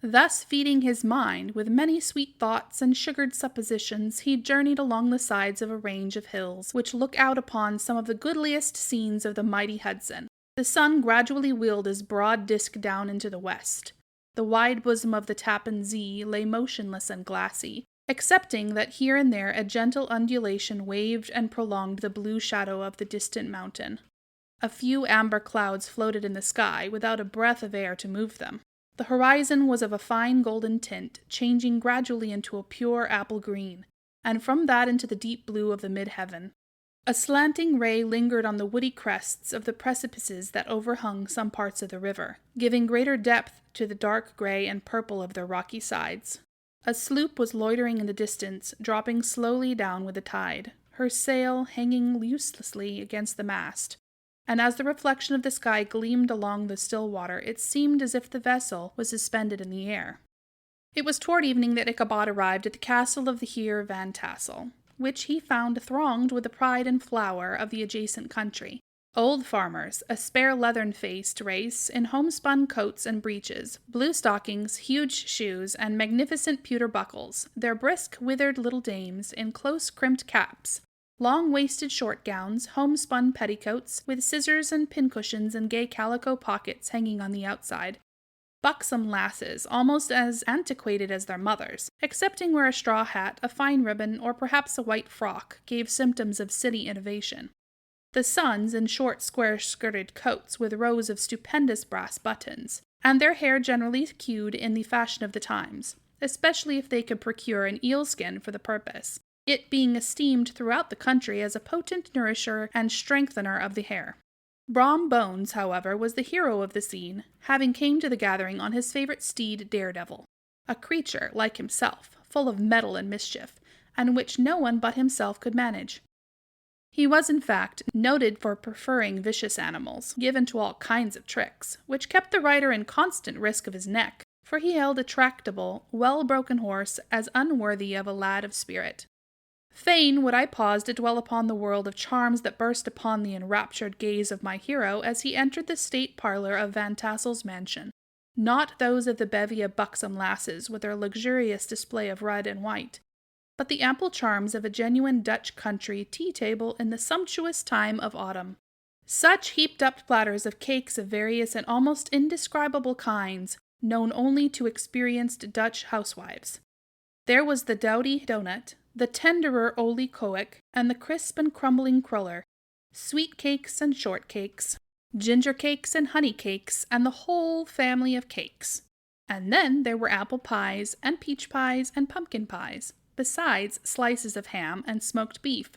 Thus feeding his mind with many sweet thoughts and sugared suppositions, he journeyed along the sides of a range of hills, which look out upon some of the goodliest scenes of the mighty Hudson. The sun gradually wheeled his broad disk down into the west. The wide bosom of the Tappan Zee lay motionless and glassy, excepting that here and there a gentle undulation waved and prolonged the blue shadow of the distant mountain. A few amber clouds floated in the sky without a breath of air to move them. The horizon was of a fine golden tint, changing gradually into a pure apple green, and from that into the deep blue of the mid-heaven. A slanting ray lingered on the woody crests of the precipices that overhung some parts of the river, giving greater depth to the dark gray and purple of their rocky sides. A sloop was loitering in the distance, dropping slowly down with the tide, her sail hanging uselessly against the mast, and as the reflection of the sky gleamed along the still water, it seemed as if the vessel was suspended in the air. It was toward evening that Ichabod arrived at the castle of the Heer Van Tassel, which he found thronged with the pride and flower of the adjacent country. Old farmers, a spare leathern-faced race, in homespun coats and breeches, blue stockings, huge shoes, and magnificent pewter buckles, their brisk, withered little dames in close-crimped caps, long-waisted short gowns, homespun petticoats, with scissors and pincushions and gay calico pockets hanging on the outside. Buxom lasses, almost as antiquated as their mothers, excepting where a straw hat, a fine ribbon, or perhaps a white frock gave symptoms of city innovation. The sons in short square-skirted coats with rows of stupendous brass buttons, and their hair generally queued in the fashion of the times, especially if they could procure an eel skin for the purpose. it being esteemed throughout the country as a potent nourisher and strengthener of the hair. Brom Bones, however, was the hero of the scene, having came to the gathering on his favorite steed Daredevil, a creature, like himself, full of mettle and mischief, and which no one but himself could manage. He was, in fact, noted for preferring vicious animals, given to all kinds of tricks, which kept the rider in constant risk of his neck, for he held a tractable, well-broken horse as unworthy of a lad of spirit. Fain would I pause to dwell upon the world of charms that burst upon the enraptured gaze of my hero as he entered the state parlor of Van Tassel's mansion, not those of the bevy of buxom lasses with their luxurious display of red and white, but the ample charms of a genuine Dutch country tea-table in the sumptuous time of autumn. Such heaped-up platters of cakes of various and almost indescribable kinds, known only to experienced Dutch housewives. There was the dowdy doughnut, the tenderer olie koek, and the crisp and crumbling cruller, sweet cakes and short cakes, ginger cakes and honey cakes, and the whole family of cakes. And then there were apple pies, and peach pies, and pumpkin pies, besides slices of ham and smoked beef,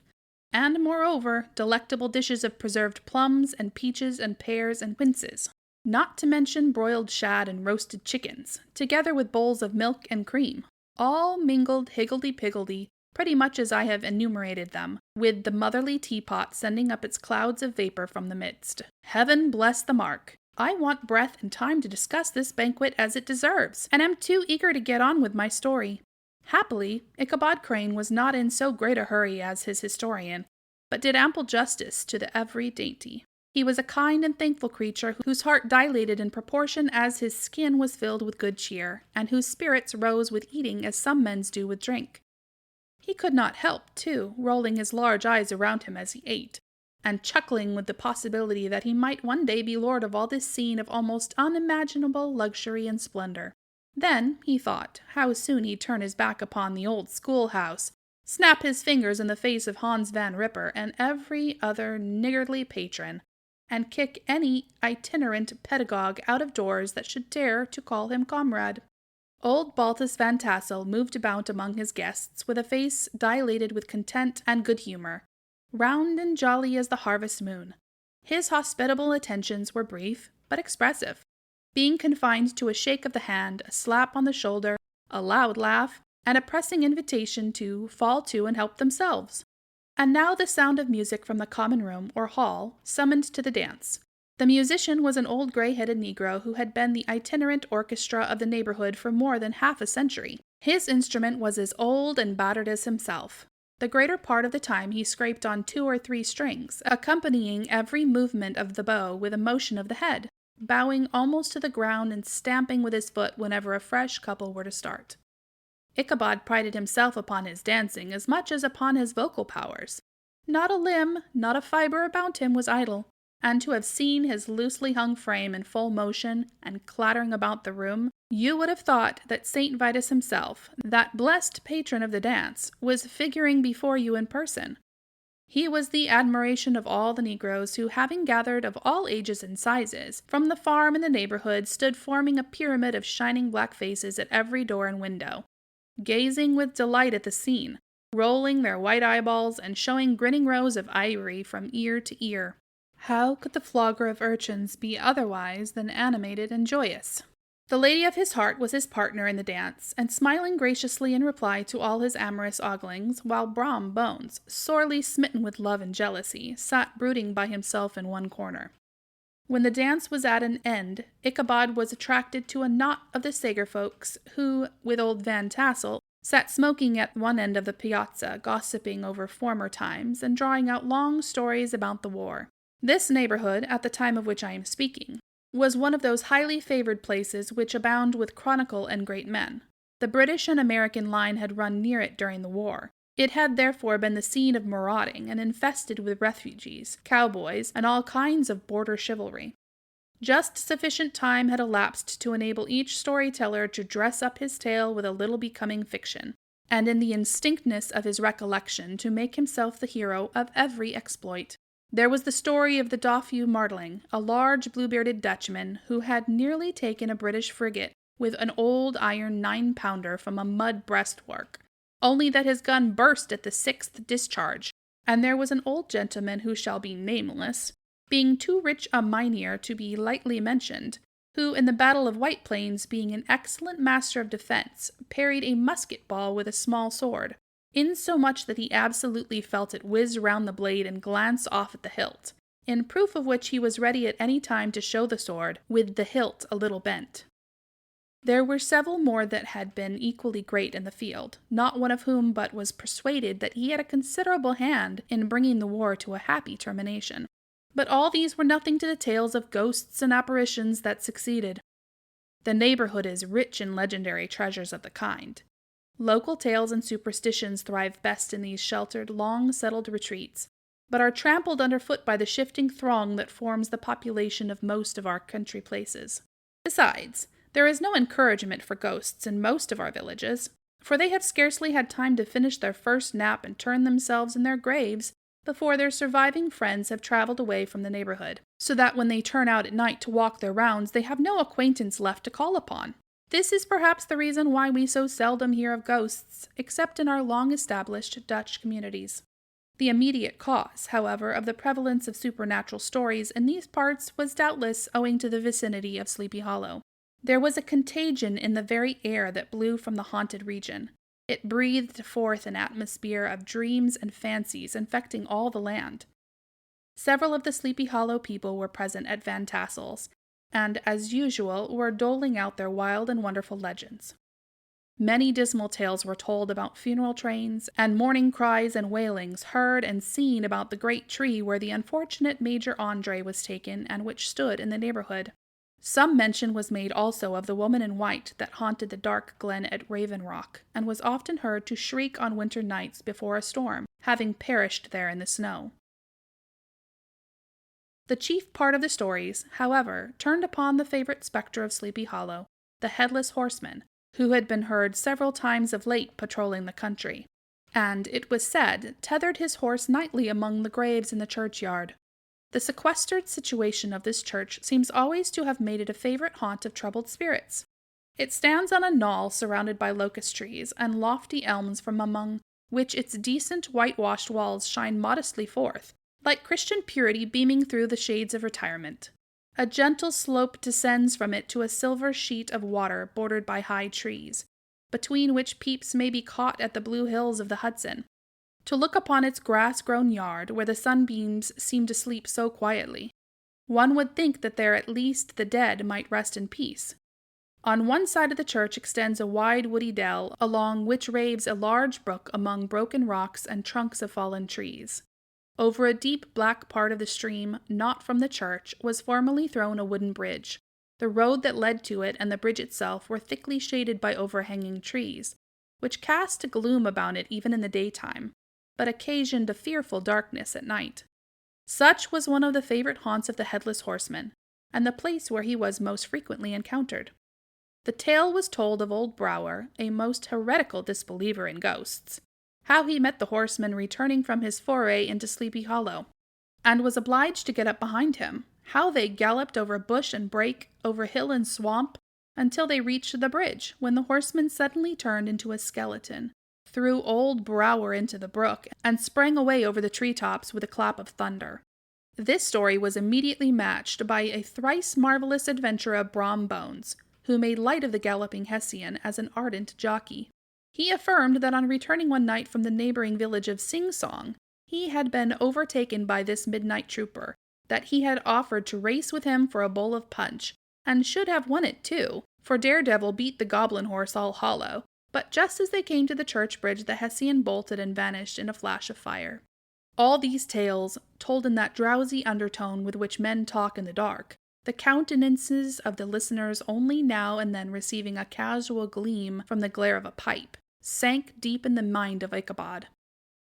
and, moreover, delectable dishes of preserved plums and peaches and pears and quinces, not to mention broiled shad and roasted chickens, together with bowls of milk and cream, all mingled higgledy-piggledy, pretty much as I have enumerated them, with the motherly teapot sending up its clouds of vapor from the midst. Heaven bless the mark! I want breath and time to discuss this banquet as it deserves, and am too eager to get on with my story. Happily, Ichabod Crane was not in so great a hurry as his historian, but did ample justice to the every dainty. He was a kind and thankful creature whose heart dilated in proportion as his skin was filled with good cheer, and whose spirits rose with eating as some men's do with drink. He could not help, too, rolling his large eyes around him as he ate, and chuckling with the possibility that he might one day be lord of all this scene of almost unimaginable luxury and splendor. Then, he thought, how soon he'd turn his back upon the old schoolhouse, snap his fingers in the face of Hans Van Ripper and every other niggardly patron, and kick any itinerant pedagogue out of doors that should dare to call him comrade. Old Baltus Van Tassel moved about among his guests with a face dilated with content and good humor, round and jolly as the harvest moon. His hospitable attentions were brief, but expressive, being confined to a shake of the hand, a slap on the shoulder, a loud laugh, and a pressing invitation to fall to and help themselves. And now the sound of music from the common room, or hall, summoned to the dance. The musician was an old gray-headed Negro who had been the itinerant orchestra of the neighborhood for more than half a century. His instrument was as old and battered as himself. The greater part of the time he scraped on 2 or 3 strings, accompanying every movement of the bow with a motion of the head, bowing almost to the ground and stamping with his foot whenever a fresh couple were to start. Ichabod prided himself upon his dancing as much as upon his vocal powers. Not a limb, not a fibre about him was idle, and to have seen his loosely hung frame in full motion and clattering about the room, you would have thought that St. Vitus himself, that blessed patron of the dance, was figuring before you in person. He was the admiration of all the Negroes who, having gathered of all ages and sizes, from the farm in the neighborhood, stood forming a pyramid of shining black faces at every door and window, gazing with delight at the scene, rolling their white eyeballs and showing grinning rows of ivory from ear to ear. How could the flogger of urchins be otherwise than animated and joyous? The lady of his heart was his partner in the dance, and smiling graciously in reply to all his amorous oglings, while Brom Bones, sorely smitten with love and jealousy, sat brooding by himself in one corner. When the dance was at an end, Ichabod was attracted to a knot of the Sager folks, who, with old Van Tassel, sat smoking at one end of the piazza, gossiping over former times, and drawing out long stories about the war. This neighborhood, at the time of which I am speaking, was one of those highly favored places which abound with chronicle and great men. The British and American line had run near it during the war. It had therefore been the scene of marauding and infested with refugees, cowboys, and all kinds of border chivalry. Just sufficient time had elapsed to enable each storyteller to dress up his tale with a little becoming fiction, and in the instinctness of his recollection to make himself the hero of every exploit. There was the story of the Doffue Marteling, a large blue-bearded Dutchman who had nearly taken a British frigate with an old iron 9-pounder from a mud breastwork, only that his gun burst at the 6th discharge, and there was an old gentleman who shall be nameless, being too rich a mynheer to be lightly mentioned, who in the Battle of White Plains, being an excellent master of defence, parried a musket ball with a small sword, insomuch that he absolutely felt it whiz round the blade and glance off at the hilt, in proof of which he was ready at any time to show the sword, with the hilt a little bent. There were several more that had been equally great in the field, not one of whom but was persuaded that he had a considerable hand in bringing the war to a happy termination. But all these were nothing to the tales of ghosts and apparitions that succeeded. The neighborhood is rich in legendary treasures of the kind. Local tales and superstitions thrive best in these sheltered, long-settled retreats, but are trampled underfoot by the shifting throng that forms the population of most of our country places. Besides, there is no encouragement for ghosts in most of our villages, for they have scarcely had time to finish their first nap and turn themselves in their graves before their surviving friends have traveled away from the neighborhood, so that when they turn out at night to walk their rounds they have no acquaintance left to call upon. This is perhaps the reason why we so seldom hear of ghosts, except in our long-established Dutch communities. The immediate cause, however, of the prevalence of supernatural stories in these parts was doubtless owing to the vicinity of Sleepy Hollow. There was a contagion in the very air that blew from the haunted region. It breathed forth an atmosphere of dreams and fancies infecting all the land. Several of the Sleepy Hollow people were present at Van Tassel's, and, as usual, were doling out their wild and wonderful legends. Many dismal tales were told about funeral trains, and mourning cries and wailings heard and seen about the great tree where the unfortunate Major Andre was taken and which stood in the neighborhood. Some mention was made also of the woman in white that haunted the dark glen at Raven Rock, and was often heard to shriek on winter nights before a storm, having perished there in the snow. The chief part of the stories, however, turned upon the favorite spectre of Sleepy Hollow, the Headless Horseman, who had been heard several times of late patrolling the country, and, it was said, tethered his horse nightly among the graves in the churchyard. The sequestered situation of this church seems always to have made it a favorite haunt of troubled spirits. It stands on a knoll surrounded by locust trees and lofty elms, from among which its decent whitewashed walls shine modestly forth, like Christian purity beaming through the shades of retirement. A gentle slope descends from it to a silver sheet of water bordered by high trees, between which peeps may be caught at the blue hills of the Hudson. To look upon its grass-grown yard, where the sunbeams seem to sleep so quietly, one would think that there at least the dead might rest in peace. On one side of the church extends a wide woody dell, along which raves a large brook among broken rocks and trunks of fallen trees. Over a deep black part of the stream, not from the church, was formerly thrown a wooden bridge. The road that led to it and the bridge itself were thickly shaded by overhanging trees, which cast a gloom about it even in the daytime, but occasioned a fearful darkness at night. Such was one of the favorite haunts of the Headless Horseman, and the place where he was most frequently encountered. The tale was told of old Brower, a most heretical disbeliever in ghosts, how he met the horseman returning from his foray into Sleepy Hollow, and was obliged to get up behind him, how they galloped over bush and brake, over hill and swamp, until they reached the bridge, when the horseman suddenly turned into a skeleton, threw old Brower into the brook, and sprang away over the treetops with a clap of thunder. This story was immediately matched by a thrice marvelous adventure of Brom Bones, who made light of the galloping Hessian as an ardent jockey. He affirmed that on returning one night from the neighboring village of Sing Song, he had been overtaken by this midnight trooper, that he had offered to race with him for a bowl of punch, and should have won it too, for Daredevil beat the goblin horse all hollow, but just as they came to the church bridge the Hessian bolted and vanished in a flash of fire. All these tales, told in that drowsy undertone with which men talk in the dark, the countenances of the listeners only now and then receiving a casual gleam from the glare of a pipe, sank deep in the mind of Ichabod.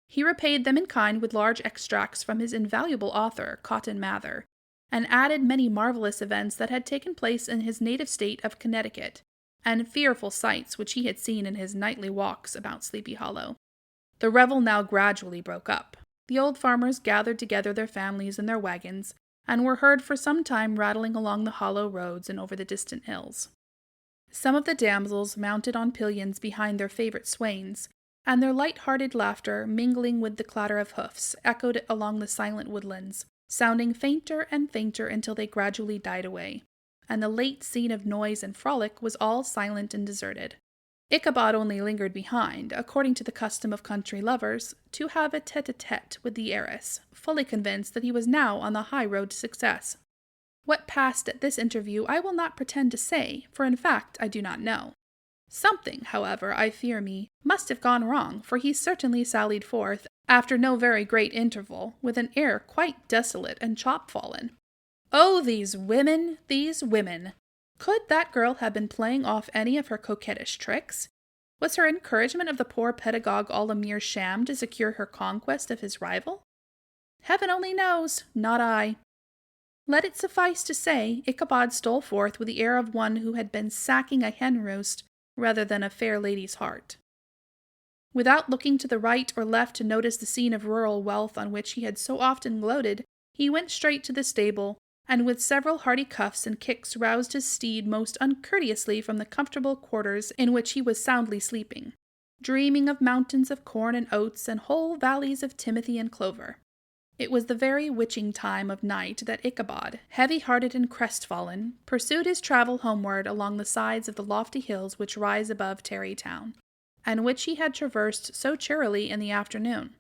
He repaid them in kind with large extracts from his invaluable author, Cotton Mather, and added many marvelous events that had taken place in his native state of Connecticut, and fearful sights which he had seen in his nightly walks about Sleepy Hollow. The revel now gradually broke up. The old farmers gathered together their families and their wagons, and were heard for some time rattling along the hollow roads and over the distant hills. Some of the damsels, mounted on pillions behind their favorite swains, and their light-hearted laughter, mingling with the clatter of hoofs, echoed along the silent woodlands, sounding fainter and fainter until they gradually died away, and the late scene of noise and frolic was all silent and deserted. Ichabod only lingered behind, according to the custom of country lovers, to have a tete-a-tete with the heiress, fully convinced that he was now on the high road to success. What passed at this interview I will not pretend to say, for in fact I do not know. Something, however, I fear me, must have gone wrong, for he certainly sallied forth, after no very great interval, with an air quite desolate and chop-fallen. Oh, these women, these women! Could that girl have been playing off any of her coquettish tricks? Was her encouragement of the poor pedagogue all a mere sham to secure her conquest of his rival? Heaven only knows, not I. Let it suffice to say, Ichabod stole forth with the air of one who had been sacking a hen-roost rather than a fair lady's heart. Without looking to the right or left to notice the scene of rural wealth on which he had so often gloated, he went straight to the stable, and with several hearty cuffs and kicks roused his steed most uncourteously from the comfortable quarters in which he was soundly sleeping, dreaming of mountains of corn and oats and whole valleys of timothy and clover. It was the very witching time of night that Ichabod, heavy-hearted and crestfallen, pursued his travel homeward along the sides of the lofty hills which rise above Tarrytown, and which he had traversed so cheerily in the afternoon.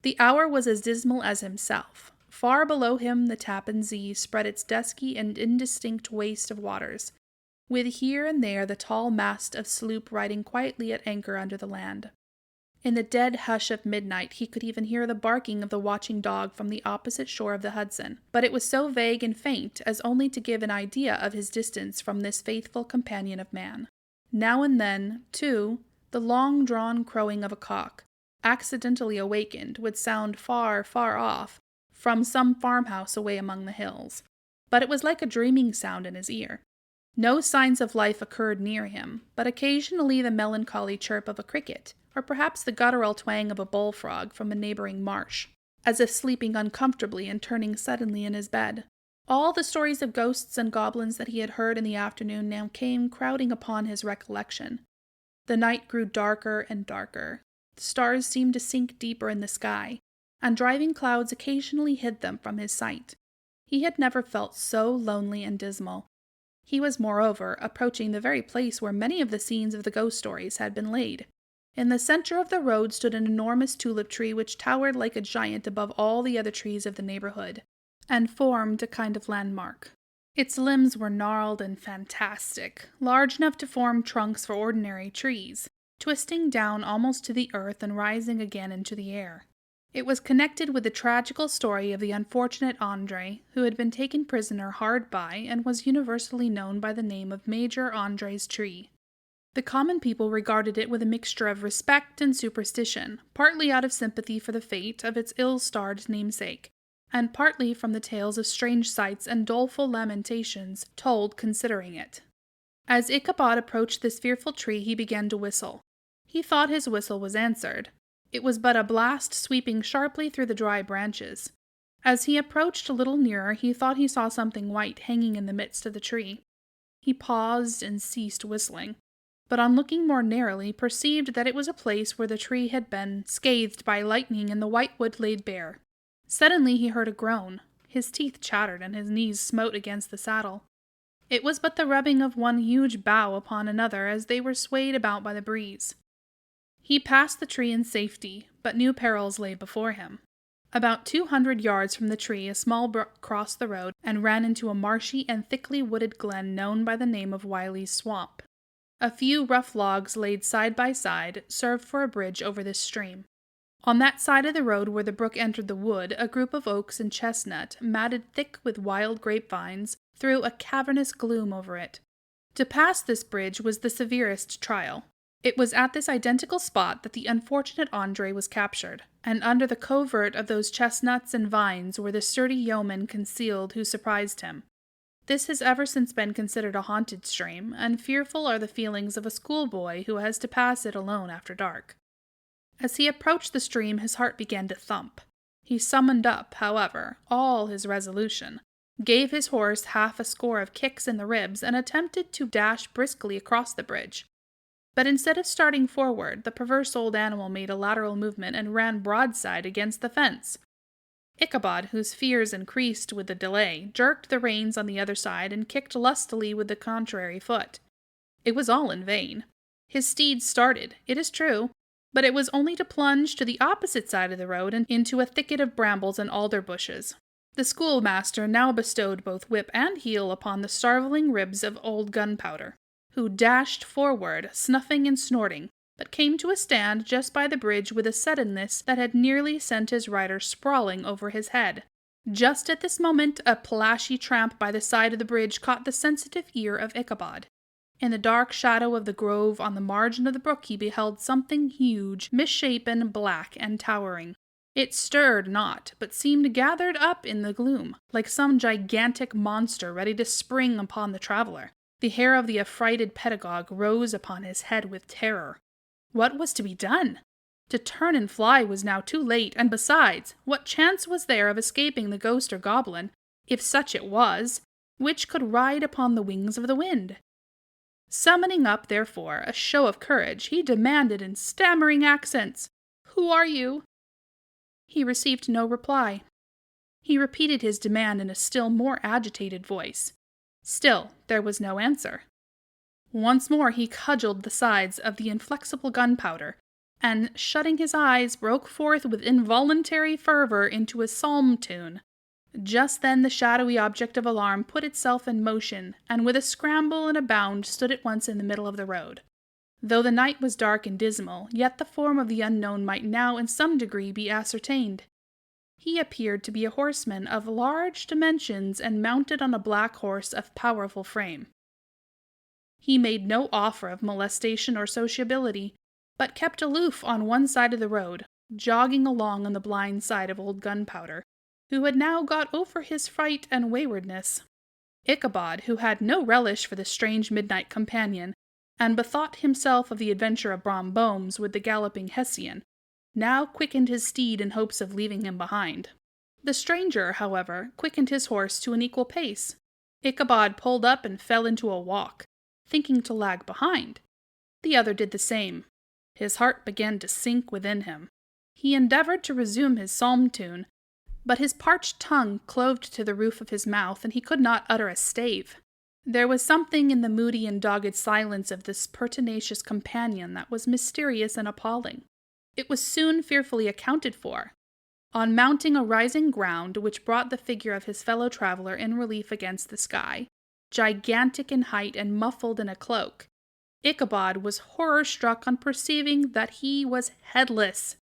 The hour was as dismal as himself. Far below him the Tappan Zee spread its dusky and indistinct waste of waters, with here and there the tall mast of sloop riding quietly at anchor under the land. In the dead hush of midnight he could even hear the barking of the watching dog from the opposite shore of the Hudson, but it was so vague and faint as only to give an idea of his distance from this faithful companion of man. Now and then, too, the long-drawn crowing of a cock, accidentally awakened, would sound far, far off, from some farmhouse away among the hills, but it was like a dreaming sound in his ear. No signs of life occurred near him, but occasionally the melancholy chirp of a cricket, or perhaps the guttural twang of a bullfrog from a neighboring marsh, as if sleeping uncomfortably and turning suddenly in his bed. All the stories of ghosts and goblins that he had heard in the afternoon now came crowding upon his recollection. The night grew darker and darker. The stars seemed to sink deeper in the sky, and driving clouds occasionally hid them from his sight. He had never felt so lonely and dismal. He was, moreover, approaching the very place where many of the scenes of the ghost stories had been laid. In the center of the road stood an enormous tulip tree which towered like a giant above all the other trees of the neighborhood, and formed a kind of landmark. Its limbs were gnarled and fantastic, large enough to form trunks for ordinary trees, twisting down almost to the earth and rising again into the air. It was connected with the tragical story of the unfortunate Andre, who had been taken prisoner hard by and was universally known by the name of Major Andre's tree. The common people regarded it with a mixture of respect and superstition, partly out of sympathy for the fate of its ill-starred namesake, and partly from the tales of strange sights and doleful lamentations told considering it. As Ichabod approached this fearful tree, he began to whistle. He thought his whistle was answered. It was but a blast sweeping sharply through the dry branches. As he approached a little nearer, he thought he saw something white hanging in the midst of the tree. He paused and ceased whistling, but on looking more narrowly perceived that it was a place where the tree had been scathed by lightning and the white wood laid bare. Suddenly he heard a groan. His teeth chattered and his knees smote against the saddle. It was but the rubbing of one huge bough upon another as they were swayed about by the breeze. He passed the tree in safety, but new perils lay before him. About 200 yards from the tree a small brook crossed the road and ran into a marshy and thickly wooded glen known by the name of Wiley's Swamp. A few rough logs laid side by side served for a bridge over this stream. On that side of the road where the brook entered the wood, a group of oaks and chestnut, matted thick with wild grapevines, threw a cavernous gloom over it. To pass this bridge was the severest trial. It was at this identical spot that the unfortunate Andre was captured, and under the covert of those chestnuts and vines were the sturdy yeomen concealed who surprised him. This has ever since been considered a haunted stream, and fearful are the feelings of a schoolboy who has to pass it alone after dark. As he approached the stream, his heart began to thump. He summoned up, however, all his resolution, gave his horse half a score of kicks in the ribs, and attempted to dash briskly across the bridge. But instead of starting forward, the perverse old animal made a lateral movement and ran broadside against the fence. Ichabod, whose fears increased with the delay, jerked the reins on the other side and kicked lustily with the contrary foot. It was all in vain. His steed started, it is true, but it was only to plunge to the opposite side of the road and into a thicket of brambles and alder bushes. The schoolmaster now bestowed both whip and heel upon the starveling ribs of old Gunpowder, who dashed forward, snuffing and snorting, but came to a stand just by the bridge with a suddenness that had nearly sent his rider sprawling over his head. Just at this moment, a plashy tramp by the side of the bridge caught the sensitive ear of Ichabod. In the dark shadow of the grove on the margin of the brook he beheld something huge, misshapen, black, and towering. It stirred not, but seemed gathered up in the gloom, like some gigantic monster ready to spring upon the traveler. The hair of the affrighted pedagogue rose upon his head with terror. What was to be done? To turn and fly was now too late, and besides, what chance was there of escaping the ghost or goblin, if such it was, which could ride upon the wings of the wind? Summoning up, therefore, a show of courage, he demanded in stammering accents, "Who are you?" He received no reply. He repeated his demand in a still more agitated voice. Still there was no answer. Once more he cudgelled the sides of the inflexible Gunpowder, and, shutting his eyes, broke forth with involuntary fervour into a psalm tune. Just then the shadowy object of alarm put itself in motion, and with a scramble and a bound stood at once in the middle of the road. Though the night was dark and dismal, yet the form of the unknown might now in some degree be ascertained. He appeared to be a horseman of large dimensions and mounted on a black horse of powerful frame. He made no offer of molestation or sociability, but kept aloof on one side of the road, jogging along on the blind side of old Gunpowder, who had now got over his fright and waywardness. Ichabod, who had no relish for the strange midnight companion, and bethought himself of the adventure of Brom Bones with the galloping Hessian, now quickened his steed in hopes of leaving him behind. The stranger, however, quickened his horse to an equal pace. Ichabod pulled up and fell into a walk, thinking to lag behind. The other did the same. His heart began to sink within him. He endeavoured to resume his psalm tune, but his parched tongue clove to the roof of his mouth, and he could not utter a stave. There was something in the moody and dogged silence of this pertinacious companion that was mysterious and appalling. It was soon fearfully accounted for. On mounting a rising ground which brought the figure of his fellow traveller in relief against the sky, gigantic in height and muffled in a cloak, Ichabod was horror-struck on perceiving that he was headless.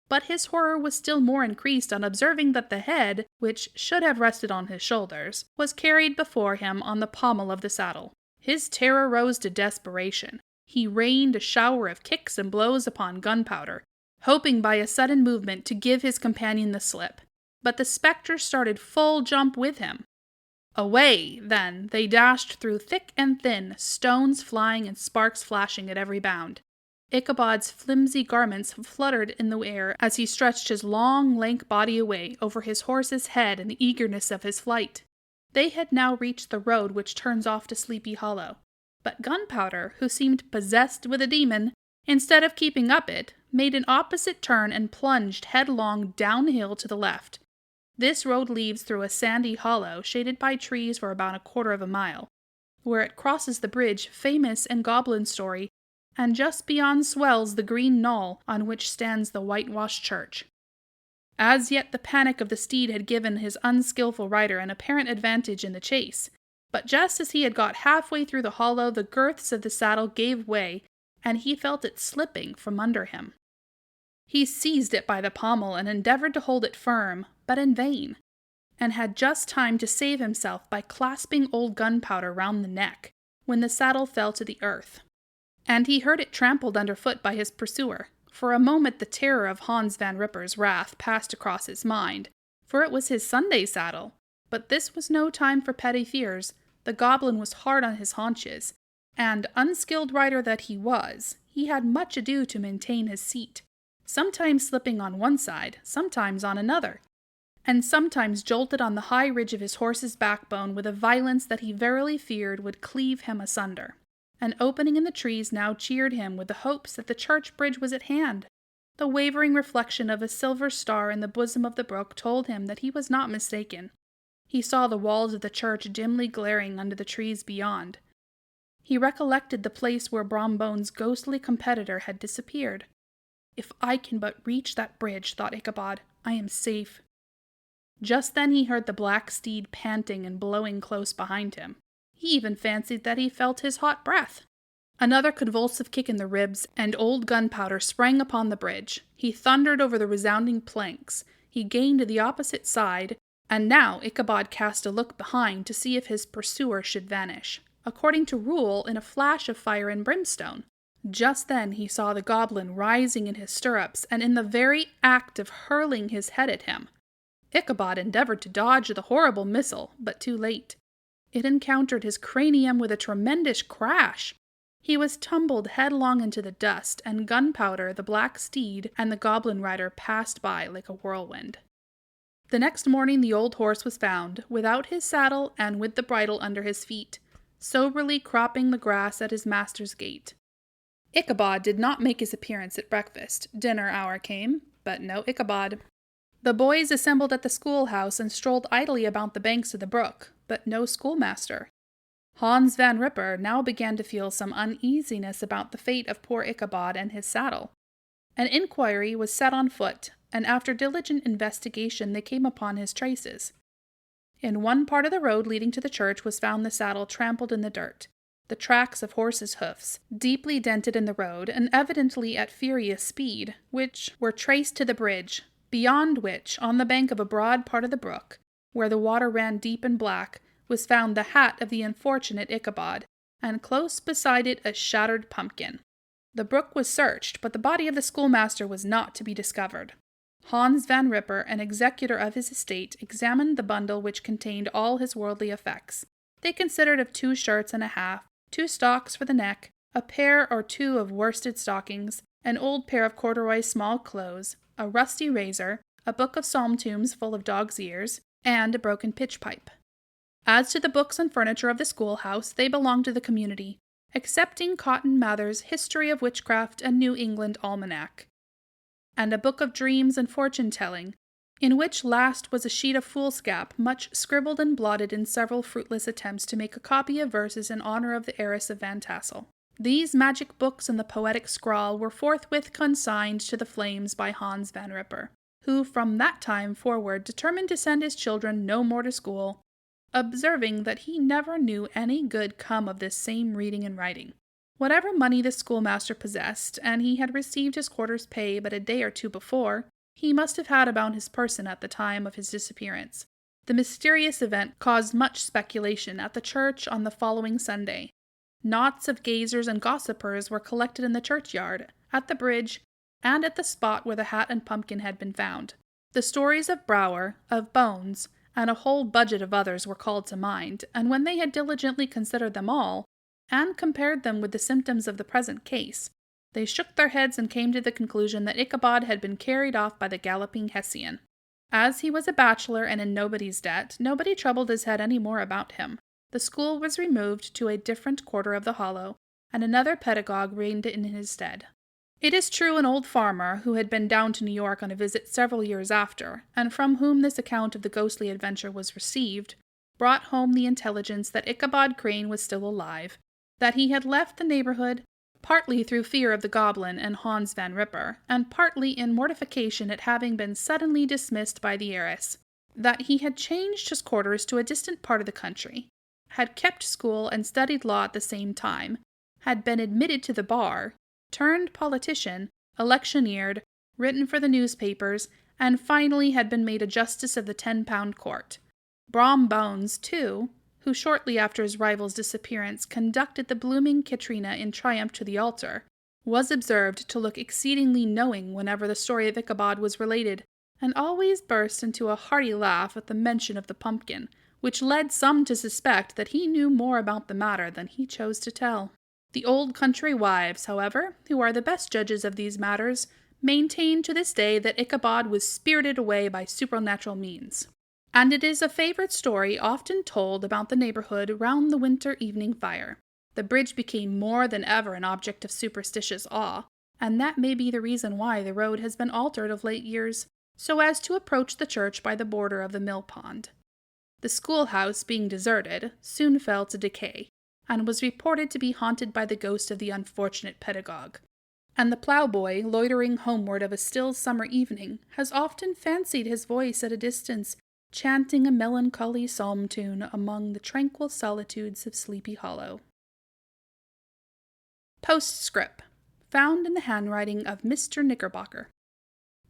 But his horror was still more increased on observing that the head, which should have rested on his shoulders, was carried before him on the pommel of the saddle. His terror rose to desperation. He rained a shower of kicks and blows upon Gunpowder, hoping by a sudden movement to give his companion the slip. But the spectre started full jump with him. Away, then, they dashed through thick and thin, stones flying and sparks flashing at every bound. Ichabod's flimsy garments fluttered in the air as he stretched his long, lank body away over his horse's head in the eagerness of his flight. They had now reached the road which turns off to Sleepy Hollow, but Gunpowder, who seemed possessed with a demon, instead of keeping up it, made an opposite turn and plunged headlong downhill to the left. This road leads through a sandy hollow shaded by trees for about a quarter of a mile, where it crosses the bridge famous in goblin story, and just beyond swells the green knoll on which stands the whitewashed church. As yet the panic of the steed had given his unskilful rider an apparent advantage in the chase, but just as he had got halfway through the hollow the girths of the saddle gave way, and he felt it slipping from under him. He seized it by the pommel and endeavoured to hold it firm, but in vain, and had just time to save himself by clasping old Gunpowder round the neck, when the saddle fell to the earth, and he heard it trampled underfoot by his pursuer. For a moment the terror of Hans Van Ripper's wrath passed across his mind, for it was his Sunday saddle. But this was no time for petty fears. The goblin was hard on his haunches, and, unskilled rider that he was, he had much ado to maintain his seat, sometimes slipping on one side, sometimes on another, and sometimes jolted on the high ridge of his horse's backbone with a violence that he verily feared would cleave him asunder. An opening in the trees now cheered him with the hopes that the church bridge was at hand. The wavering reflection of a silver star in the bosom of the brook told him that he was not mistaken. He saw the walls of the church dimly glaring under the trees beyond. He recollected the place where Brom Bones' ghostly competitor had disappeared. If I can but reach that bridge, thought Ichabod, I am safe. Just then he heard the black steed panting and blowing close behind him. He even fancied that he felt his hot breath. Another convulsive kick in the ribs, and old Gunpowder sprang upon the bridge. He thundered over the resounding planks. He gained the opposite side, and now Ichabod cast a look behind to see if his pursuer should vanish, according to rule, in a flash of fire and brimstone. Just then he saw the goblin rising in his stirrups, and in the very act of hurling his head at him. Ichabod endeavored to dodge the horrible missile, but too late. It encountered his cranium with a tremendous crash. He was tumbled headlong into the dust, and Gunpowder, the black steed, and the goblin rider passed by like a whirlwind. The next morning the old horse was found, without his saddle and with the bridle under his feet, soberly cropping the grass at his master's gate. Ichabod did not make his appearance at breakfast. Dinner hour came, but no Ichabod. The boys assembled at the schoolhouse and strolled idly about the banks of the brook, but no schoolmaster. Hans Van Ripper now began to feel some uneasiness about the fate of poor Ichabod and his saddle. An inquiry was set on foot, and after diligent investigation they came upon his traces. In one part of the road leading to the church was found the saddle trampled in the dirt, the tracks of horses' hoofs, deeply dented in the road, and evidently at furious speed, which were traced to the bridge, beyond which, on the bank of a broad part of the brook, where the water ran deep and black, was found the hat of the unfortunate Ichabod, and close beside it a shattered pumpkin. The brook was searched, but the body of the schoolmaster was not to be discovered. Hans Van Ripper, an executor of his estate, examined the bundle which contained all his worldly effects. They consisted of 2 shirts and a half, 2 stocks for the neck, a pair or 2 of worsted stockings, an old pair of corduroy small clothes, a rusty razor, a book of psalm tunes full of dog's ears, and a broken pitch pipe. As to the books and furniture of the schoolhouse, they belonged to the community, excepting Cotton Mather's History of Witchcraft and New England Almanac, and a book of dreams and fortune-telling, in which last was a sheet of foolscap, much scribbled and blotted in several fruitless attempts to make a copy of verses in honor of the heiress of Van Tassel. These magic books and the poetic scrawl were forthwith consigned to the flames by Hans Van Ripper, who from that time forward determined to send his children no more to school, observing that he never knew any good come of this same reading and writing. Whatever money the schoolmaster possessed, and he had received his quarter's pay but a day or 2 before, he must have had about his person at the time of his disappearance. The mysterious event caused much speculation at the church on the following Sunday. Knots of gazers and gossipers were collected in the churchyard, at the bridge, and at the spot where the hat and pumpkin had been found. The stories of Brower, of Bones, and a whole budget of others were called to mind, and when they had diligently considered them all, and compared them with the symptoms of the present case, they shook their heads and came to the conclusion that Ichabod had been carried off by the galloping Hessian. As he was a bachelor and in nobody's debt, nobody troubled his head any more about him. The school was removed to a different quarter of the hollow, and another pedagogue reigned in his stead. It is true an old farmer, who had been down to New York on a visit several years after, and from whom this account of the ghostly adventure was received, brought home the intelligence that Ichabod Crane was still alive, that he had left the neighborhood, partly through fear of the goblin and Hans Van Ripper, and partly in mortification at having been suddenly dismissed by the heiress, that he had changed his quarters to a distant part of the country, had kept school and studied law at the same time, had been admitted to the bar, turned politician, electioneered, written for the newspapers, and finally had been made a justice of the 10-pound court. Brom Bones, too, who shortly after his rival's disappearance conducted the blooming Katrina in triumph to the altar, was observed to look exceedingly knowing whenever the story of Ichabod was related, and always burst into a hearty laugh at the mention of the pumpkin, which led some to suspect that he knew more about the matter than he chose to tell. The old country wives, however, who are the best judges of these matters, maintain to this day that Ichabod was spirited away by supernatural means. And it is a favorite story often told about the neighborhood round the winter evening fire. The bridge became more than ever an object of superstitious awe, and that may be the reason why the road has been altered of late years, so as to approach the church by the border of the mill pond. The schoolhouse, being deserted, soon fell to decay, and was reported to be haunted by the ghost of the unfortunate pedagogue. And the ploughboy, loitering homeward of a still summer evening, has often fancied his voice at a distance, chanting a melancholy psalm tune among the tranquil solitudes of Sleepy Hollow. Postscript, found in the handwriting of Mr. Knickerbocker.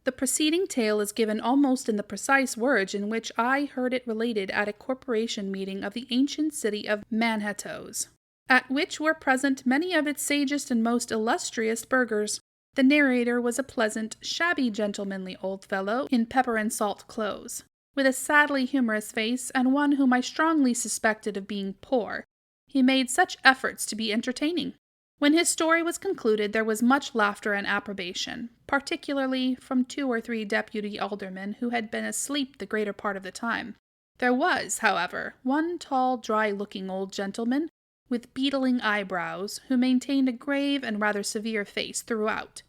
The preceding tale is given almost in the precise words in which I heard it related at a corporation meeting of the ancient city of Manhattoes, at which were present many of its sagest and most illustrious burghers. The narrator was a pleasant, shabby, gentlemanly old fellow in pepper and salt clothes, with a sadly humorous face, and one whom I strongly suspected of being poor. He made such efforts to be entertaining. When his story was concluded, there was much laughter and approbation, particularly from 2 or 3 deputy aldermen who had been asleep the greater part of the time. There was, however, one tall, dry-looking old gentleman, with beetling eyebrows, who maintained a grave and rather severe face throughout,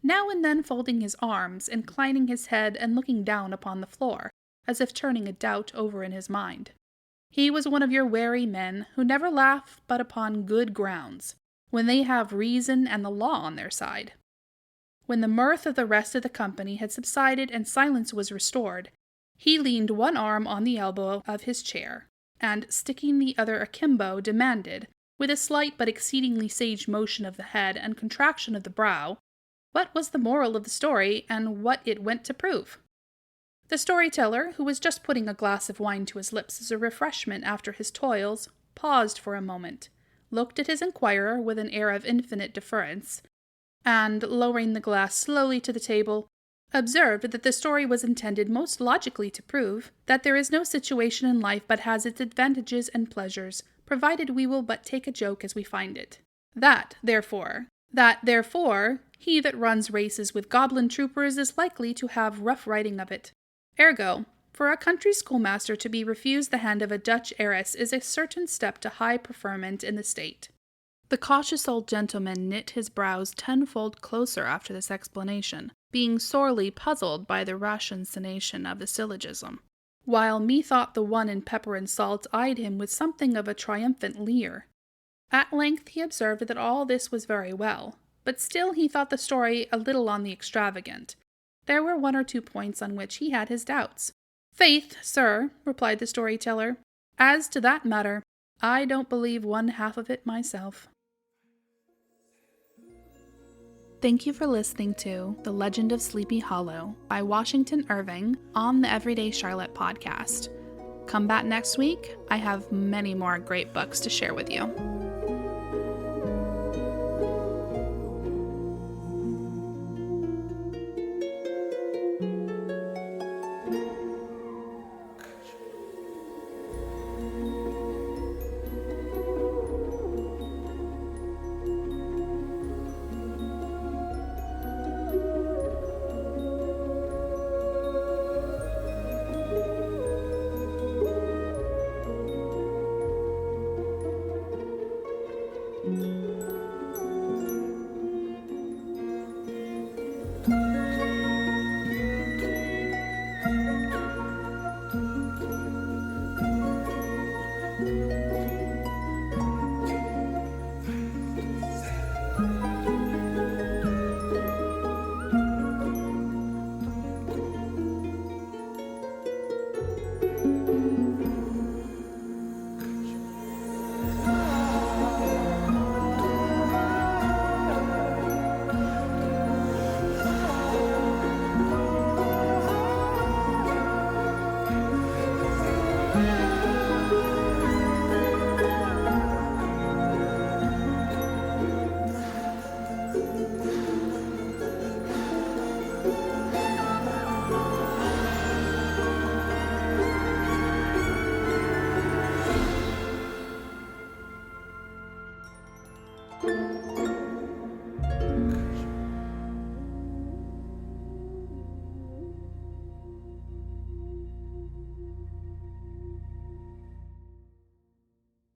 now and then folding his arms, inclining his head, and looking down upon the floor, as if turning a doubt over in his mind. He was one of your wary men, who never laugh but upon good grounds, when they have reason and the law on their side. When the mirth of the rest of the company had subsided and silence was restored, he leaned one arm on the elbow of his chair, and, sticking the other akimbo, demanded, with a slight but exceedingly sage motion of the head and contraction of the brow, what was the moral of the story, and what it went to prove. The storyteller, who was just putting a glass of wine to his lips as a refreshment after his toils, paused for a moment, looked at his inquirer with an air of infinite deference, and, lowering the glass slowly to the table, observed that the story was intended most logically to prove that there is no situation in life but has its advantages and pleasures, provided we will but take a joke as we find it. That, therefore, he that runs races with goblin troopers is likely to have rough riding of it. Ergo, for a country schoolmaster to be refused the hand of a Dutch heiress is a certain step to high preferment in the state. The cautious old gentleman knit his brows tenfold closer after this explanation, being sorely puzzled by the ratiocination of the syllogism, while methought the one in pepper and salt eyed him with something of a triumphant leer. At length he observed that all this was very well, but still he thought the story a little on the extravagant. There were 1 or 2 points on which he had his doubts. "Faith, sir," replied the storyteller, "as to that matter, I don't believe one half of it myself." Thank you for listening to The Legend of Sleepy Hollow by Washington Irving on the Everyday Charlotte podcast. Come back next week. I have many more great books to share with you.